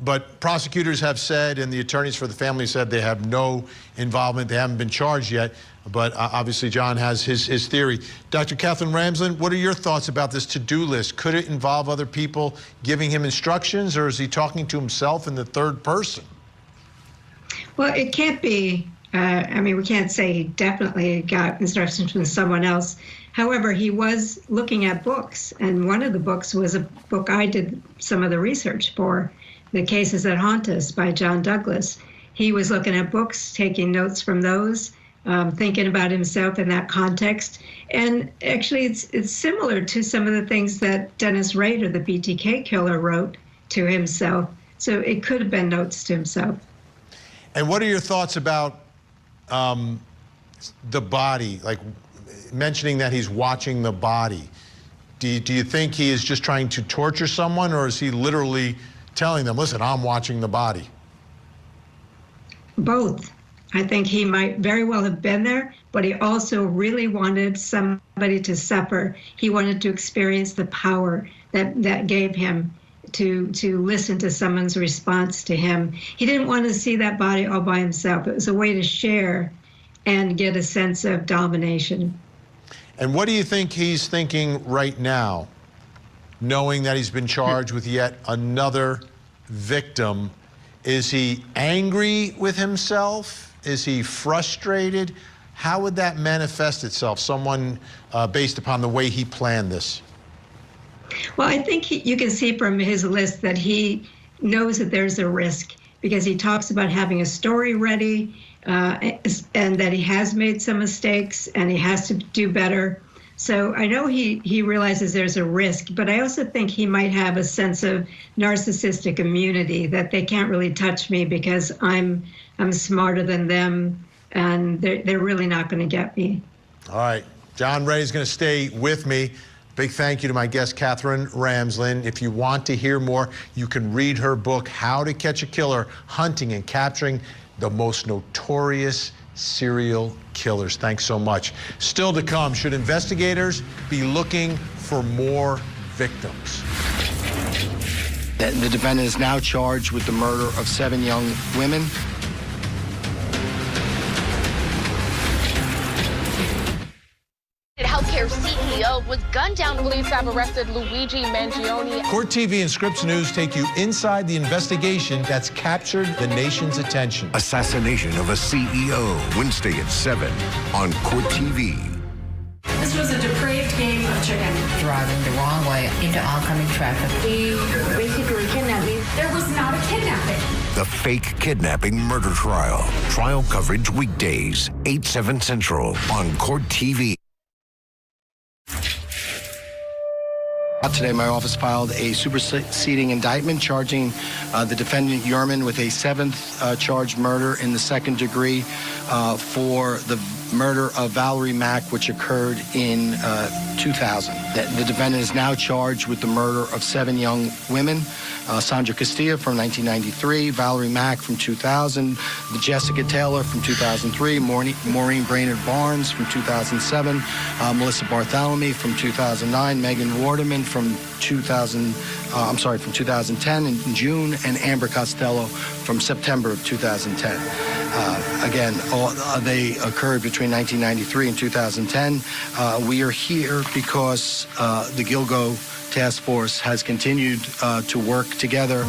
But prosecutors have said, and the attorneys for the family said, they have no involvement. They haven't been charged yet. But obviously, John has his theory. Dr. Catherine Ramsland, what are your thoughts about this to-do list? Could it involve other people giving him instructions, or is he talking to himself in the third person? Well, it can't be. We can't say he definitely got instructions from someone else. However, he was looking at books, and one of the books was a book I did some of the research for, The Cases That Haunt Us by John Douglas. He was looking at books, taking notes from those, thinking about himself in that context. And actually, it's similar to some of the things that Dennis Rader, the BTK killer, wrote to himself. So it could have been notes to himself. And what are your thoughts about the body, like mentioning that he's watching the body? Do you think he is just trying to torture someone, or is he literally telling them, listen, I'm watching the body? Both. I think he might very well have been there, but he also really wanted somebody to suffer. He wanted to experience the power that gave him to listen to someone's response to him. He didn't want to see that body all by himself. It was a way to share and get a sense of domination. And what do you think he's thinking right now, knowing that he's been charged with yet another victim? Is he angry with himself? Is he frustrated? How would that manifest itself, someone based upon the way he planned this? Well, I think you can see from his list that he knows that there's a risk, because he talks about having a story ready, and that he has made some mistakes and he has to do better. So I know he realizes there's a risk, but I also think he might have a sense of narcissistic immunity, that they can't really touch me because I'm smarter than them, and they're really not going to get me. All right, John Ray is going to stay with me. Big thank you to my guest, Catherine Ramsland. If you want to hear more, you can read her book, How to Catch a Killer, Hunting and Capturing the Most Notorious Serial Killers. Thanks so much. Still to come, should investigators be looking for more victims? The defendant is now charged with the murder of 7 young women. Healthcare CEO was gunned down. Police have arrested Luigi Mangione. Court TV and Scripps News take you inside the investigation that's captured the nation's attention. Assassination of a CEO, Wednesday at 7 on Court TV. This was a depraved game of chicken. Driving the wrong way into oncoming traffic. He basically kidnapped me. There was not a kidnapping. The fake kidnapping murder trial. Trial coverage weekdays, 8/7 Central on Court TV. Today, my office filed a superseding indictment charging the defendant Yerman with a seventh charged murder in the second degree for the murder of Valerie Mack, which occurred in 2000. The defendant is now charged with the murder of 7 young women. Sandra Castilla from 1993, Valerie Mack from 2000, Jessica Taylor from 2003, Maureen Brainerd Barnes from 2007, Melissa Bartholomew from 2009, Megan Waterman from 2010 in June, and Amber Costello from September of 2010. Again, they occurred between 1993 and 2010. We are here because the Gilgo Task Force has continued to work together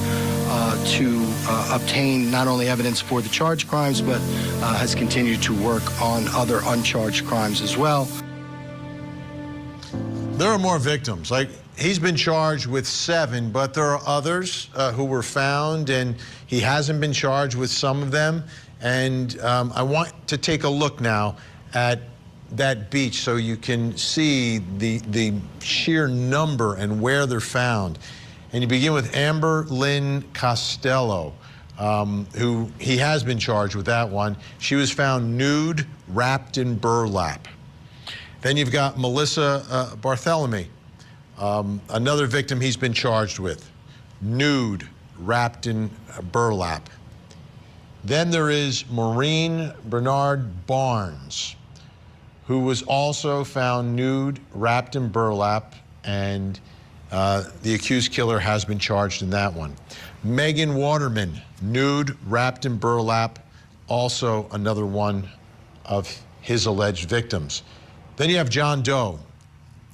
to obtain not only evidence for the charged crimes, but has continued to work on other uncharged crimes as well. There are more victims. Like, he's been charged with 7, but there are others who were found, and he hasn't been charged with some of them. And I want to take a look now at that beach so you can see the sheer number and where they're found. And you begin with Amber Lynn Costello, who he has been charged with that one. She was found nude, wrapped in burlap. Then you've got Melissa Bartholomew, another victim he's been charged with, nude, wrapped in burlap. Then there is Maureen Brainerd Barnes, who was also found nude, wrapped in burlap, and the accused killer has been charged in that one. Megan Waterman, nude, wrapped in burlap, also another one of his alleged victims. Then you have John Doe,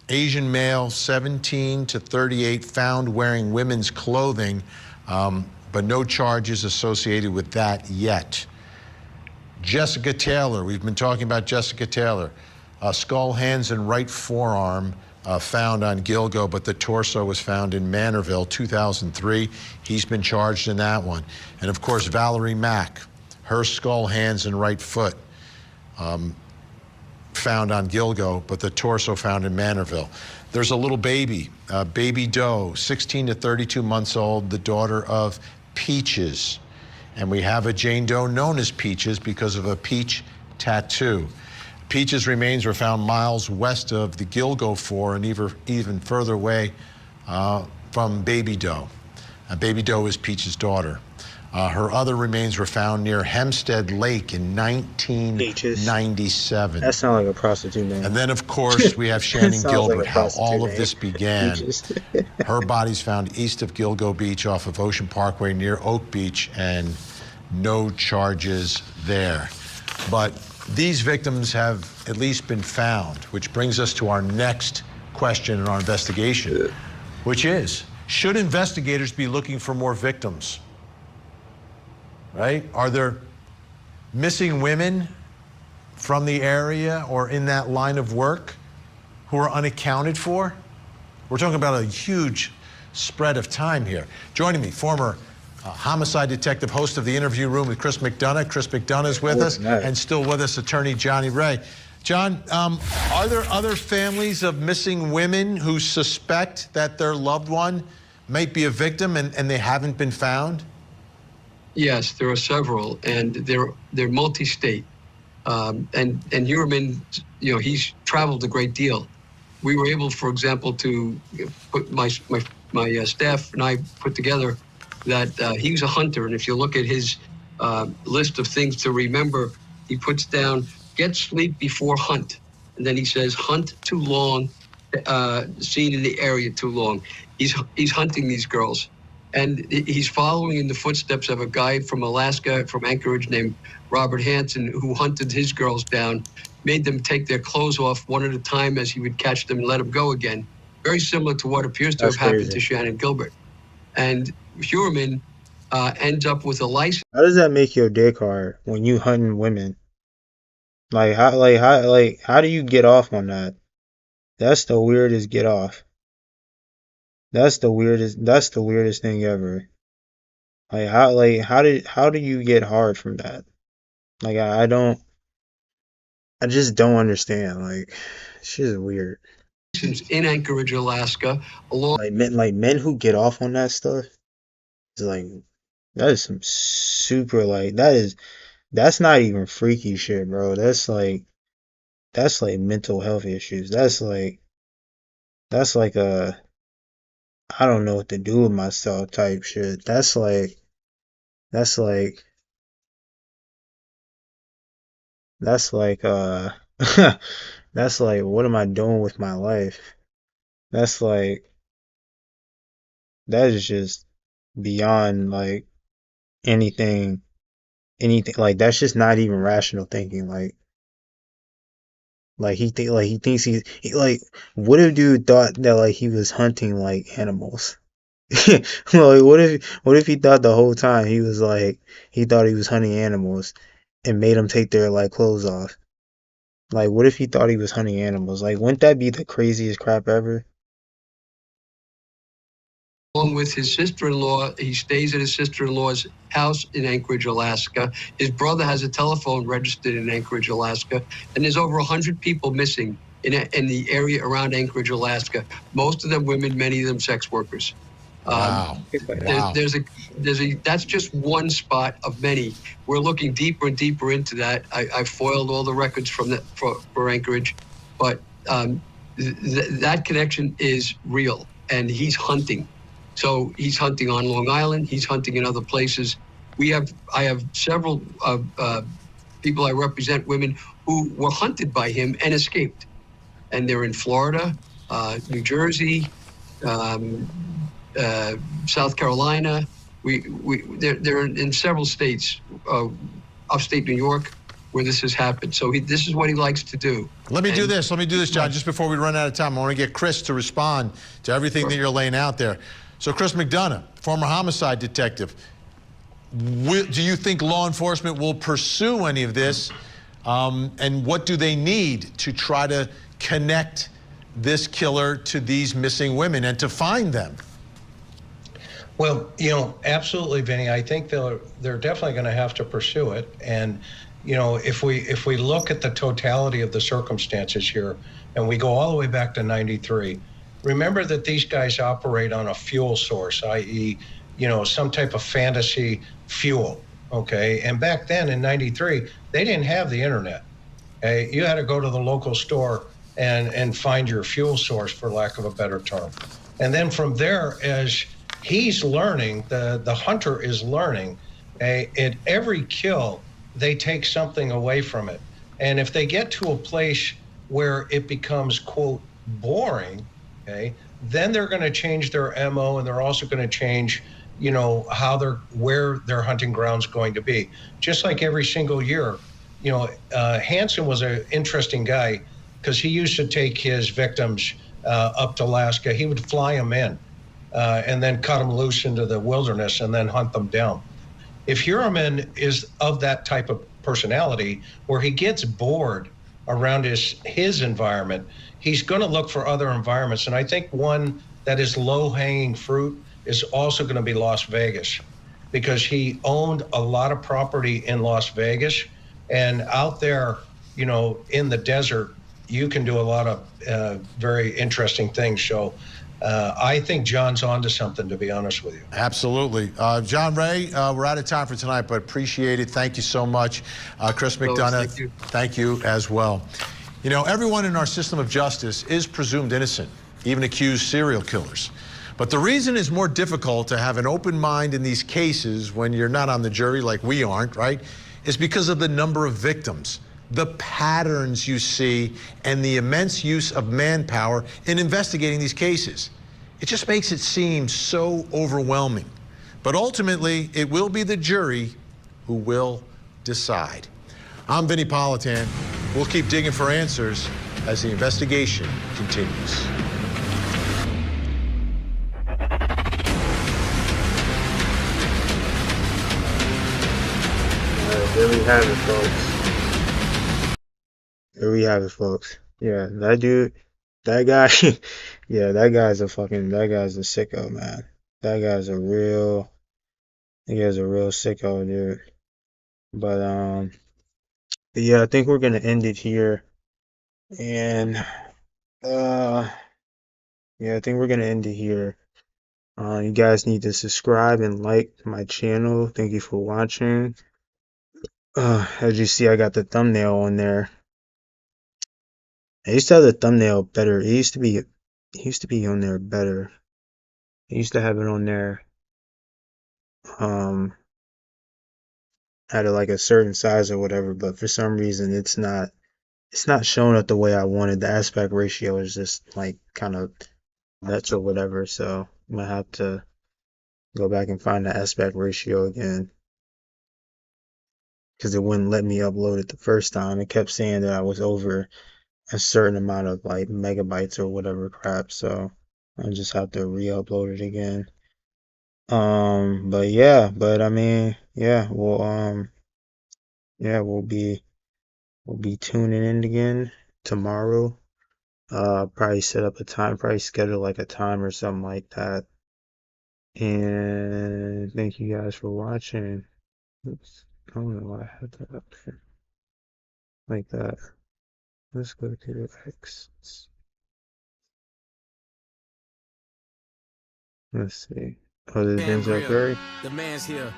Asian male, 17 to 38, found wearing women's clothing, but no charges associated with that yet. Jessica Taylor, we've been talking about Jessica Taylor. Skull, hands, and right forearm found on Gilgo, but the torso was found in Manorville, 2003. He's been charged in that one. And of course, Valerie Mack, her skull, hands, and right foot found on Gilgo, but the torso found in Manorville. There's a little baby, Baby Doe, 16 to 32 months old, the daughter of Peaches. And we have a Jane Doe known as Peaches because of a peach tattoo. Peaches' remains were found miles west of the Gilgo 4 and even further away from Baby Doe. Baby Doe is Peaches' daughter. Her other remains were found near Hempstead Lake in 1997. That sounds like a prostitute name. And then, of course, we have Shannon Gilbert, like how all name. of this began. Her body's found east of Gilgo Beach off of Ocean Parkway near Oak Beach, and no charges there. But these victims have at least been found, which brings us to our next question in our investigation, which is, should investigators be looking for more victims? Right? Are there missing women from the area or in that line of work who are unaccounted for? We're talking about a huge spread of time here. Joining me, former homicide detective, host of The Interview Room with Chris McDonough. Chris McDonough is with us, and still with us, attorney Johnny Ray. John, are there other families of missing women who suspect that their loved one might be a victim and they haven't been found? Yes, there are several, and they're multi-state. And Huerman, he's traveled a great deal. We were able, for example, to put my staff and I put together that he was a hunter, and if you look at his list of things to remember, he puts down, get sleep before hunt. And then he says, hunt too long, seen in the area too long. He's hunting these girls. And he's following in the footsteps of a guy from Alaska, from Anchorage, named Robert Hansen, who hunted his girls down, made them take their clothes off one at a time as he would catch them and let them go again. Very similar to what appears to have happened to Shannon Gilbert. And Huerman ends up with a license. How does that make your dick hard when you hunting women? How do you get off on that? That's the weirdest get off. That's the weirdest thing ever. How do you get hard from that? Like I just don't understand. Like shit is weird. In Anchorage, Alaska, along Like men who get off on that stuff is like that is some super like that's not even freaky shit, bro. That's like mental health issues. That's like a I don't know what to do with myself type shit. That's like that's like that's like what am I doing with my life? That's like that is just beyond like anything anything like that's just not even rational thinking. Like he thinks like what if dude thought that like he was hunting like animals? Like what if he thought the whole time he thought he was hunting animals and made them take their like clothes off? Like what if he thought he was hunting animals? Like wouldn't that be the craziest crap ever? with his sister-in-law. He stays at his sister-in-law's house in Anchorage, Alaska. His brother has a telephone registered in Anchorage, Alaska, and there's over 100 people missing in the area around Anchorage, Alaska. Most of them women, many of them sex workers. Wow. There's a that's just one spot of many. We're looking deeper and deeper into that. I foiled all the records from that for Anchorage, but that connection is real, and he's hunting. So he's hunting on Long Island. He's hunting in other places. I have several people I represent, women who were hunted by him and escaped, and they're in Florida, New Jersey, South Carolina. They're in several states, upstate New York, where this has happened. So this is what he likes to do. Let me do this, John, just before we run out of time. I want to get Chris to respond to everything that you're laying out there. So Chris McDonough, former homicide detective, do you think law enforcement will pursue any of this? And what do they need to try to connect this killer to these missing women and to find them? Well, absolutely, Vinny. I think they're definitely going to have to pursue it. And, if we look at the totality of the circumstances here, and we go all the way back to '93, remember that these guys operate on a fuel source, i.e., some type of fantasy fuel. Okay, and back then in '93, they didn't have the internet. Okay? You had to go to the local store and find your fuel source, for lack of a better term. And then from there, as he's learning, the hunter is learning, at every kill, they take something away from it. And if they get to a place where it becomes, quote, boring, okay, then they're going to change their MO, and they're also going to change, where their hunting ground's going to be. Just like every single year, Hansen was an interesting guy because he used to take his victims up to Alaska. He would fly them in. And then cut them loose into the wilderness and then hunt them down. If Heuermann is of that type of personality where he gets bored around his environment, he's going to look for other environments. And I think one that is low-hanging fruit is also going to be Las Vegas, because he owned a lot of property in Las Vegas. And out there, in the desert, you can do a lot of very interesting things. So I think John's onto something, to be honest with you. Absolutely. John Ray, we're out of time for tonight, but appreciate it. Thank you so much. Chris McDonough, thank you as well. Everyone in our system of justice is presumed innocent, even accused serial killers. But the reason it's more difficult to have an open mind in these cases when you're not on the jury like we aren't, right, is because of the number of victims, the patterns you see, and the immense use of manpower in investigating these cases. It just makes it seem so overwhelming. But ultimately, it will be the jury who will decide. I'm Vinny Politan. We'll keep digging for answers as the investigation continues. There we have it, folks. There we have it, folks. Yeah, that dude, That guy, yeah, that guy's a sicko, man. That guy's a real, he is a real sicko, dude. But yeah, I think we're gonna end it here, and uh, yeah, I think we're gonna end it here. You guys need to subscribe and like my channel. Thank you for watching. As you see, I got the thumbnail on there. I used to have the thumbnail better. It used to be on there better. I used to have it on there um at like a certain size or whatever, but for some reason it's not showing up the way I wanted. The aspect ratio is just like kind of nuts or whatever, so I'm gonna have to go back and find the aspect ratio again because it wouldn't let me upload it the first time. It kept saying that I was over a certain amount of like megabytes or whatever crap, so I just have to re-upload it again. But yeah, but I mean, yeah, yeah, we'll be tuning in again tomorrow. Probably set up a time, probably schedule like a time or something like that. And thank you guys for watching. Oops, I don't know why I had that up there like that. Let's go to the X. Let's see. Oh, this is Denzel Curry. The man's here.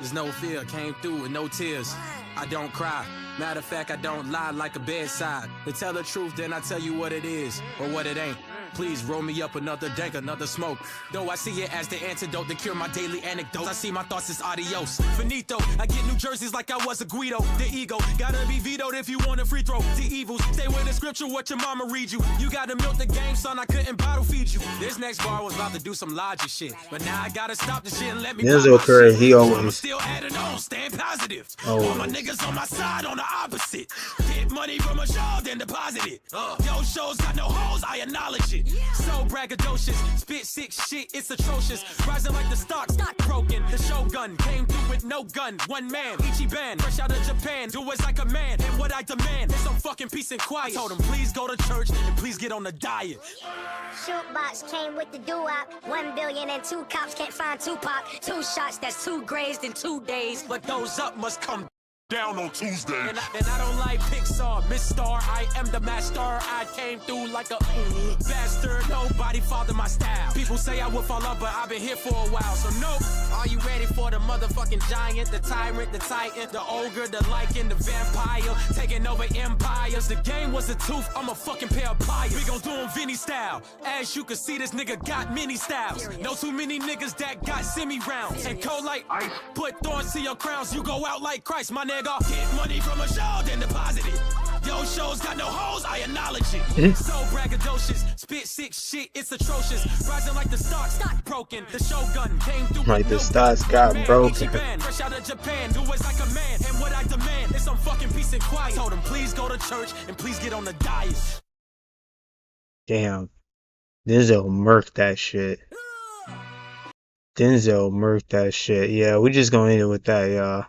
There's no fear. Came through with no tears. I don't cry. Matter of fact, I don't lie like a bedside. To tell the truth, then I tell you what it is or what it ain't. Please roll me up another dank, another smoke. Though I see it as the antidote to cure my daily anecdotes. I see my thoughts as adios. Finito, I get New Jerseys like I was a Guido. The ego, gotta be vetoed if you want a free throw. The evils, stay with the scripture, what your mama read you. You gotta milk the game, son, I couldn't bottle feed you. This next bar was about to do some logic shit. But now I gotta stop the shit and let me Denzel Curry, he always still adding on, staying positive. Always. All my niggas on my side on the opposite. Get money from a show, then deposit it. Yo, shows got no hoes, I acknowledge it. So braggadocious, spit sick shit, it's atrocious. Rising like the stock broken. The Shogun came through with no gun. One man, Ichiban, fresh out of Japan. Do as I command, and what I demand is some fucking peace and quiet. I told him, please go to church and please get on the diet. Shootbox came with the doo-wop. 1 billion and 2 cops can't find Tupac. 2 shots, that's 2 grazed in 2 days. But those up must come down on Tuesday. And I don't like Pixar, Miss Star. I am the master. I came through like a bastard. Nobody fathered my style. People say I would fall up, but I've been here for a while. So nope. Are you ready for the motherfucking giant, the tyrant, the titan, the ogre, the lichen, the vampire, taking over empires? The game was a tooth. I'm a fucking pair of pliers. We gon' do 'em Vinny style. As you can see, this nigga got many styles. No too many niggas that got semi rounds. And cold like ice. Put thorns to your crowns. You go out like Christ, my nigga. Get money from a show, then deposit it. Yo, shows got no hoes, I acknowledge it. So braggadocious, spit sick shit, it's atrocious. Rising like the stocks broken. The Shogun came through. Like the stocks got broken. Fresh out of Japan, do as I command, and what I demand is some fucking peace and quiet. Told him, please go to church and please get on the diet. Damn. Denzel murked that shit. Denzel murked that shit. Yeah, we just gonna end it with that, y'all.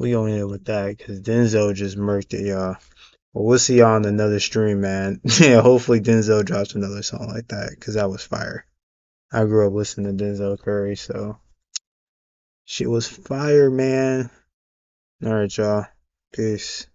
We gonna end it with that because Denzel just murked it, y'all. Well, we'll see y'all on another stream, man. Yeah, hopefully Denzel drops another song like that because that was fire. I grew up listening to Denzel Curry, so shit was fire, man. All right, y'all. Peace.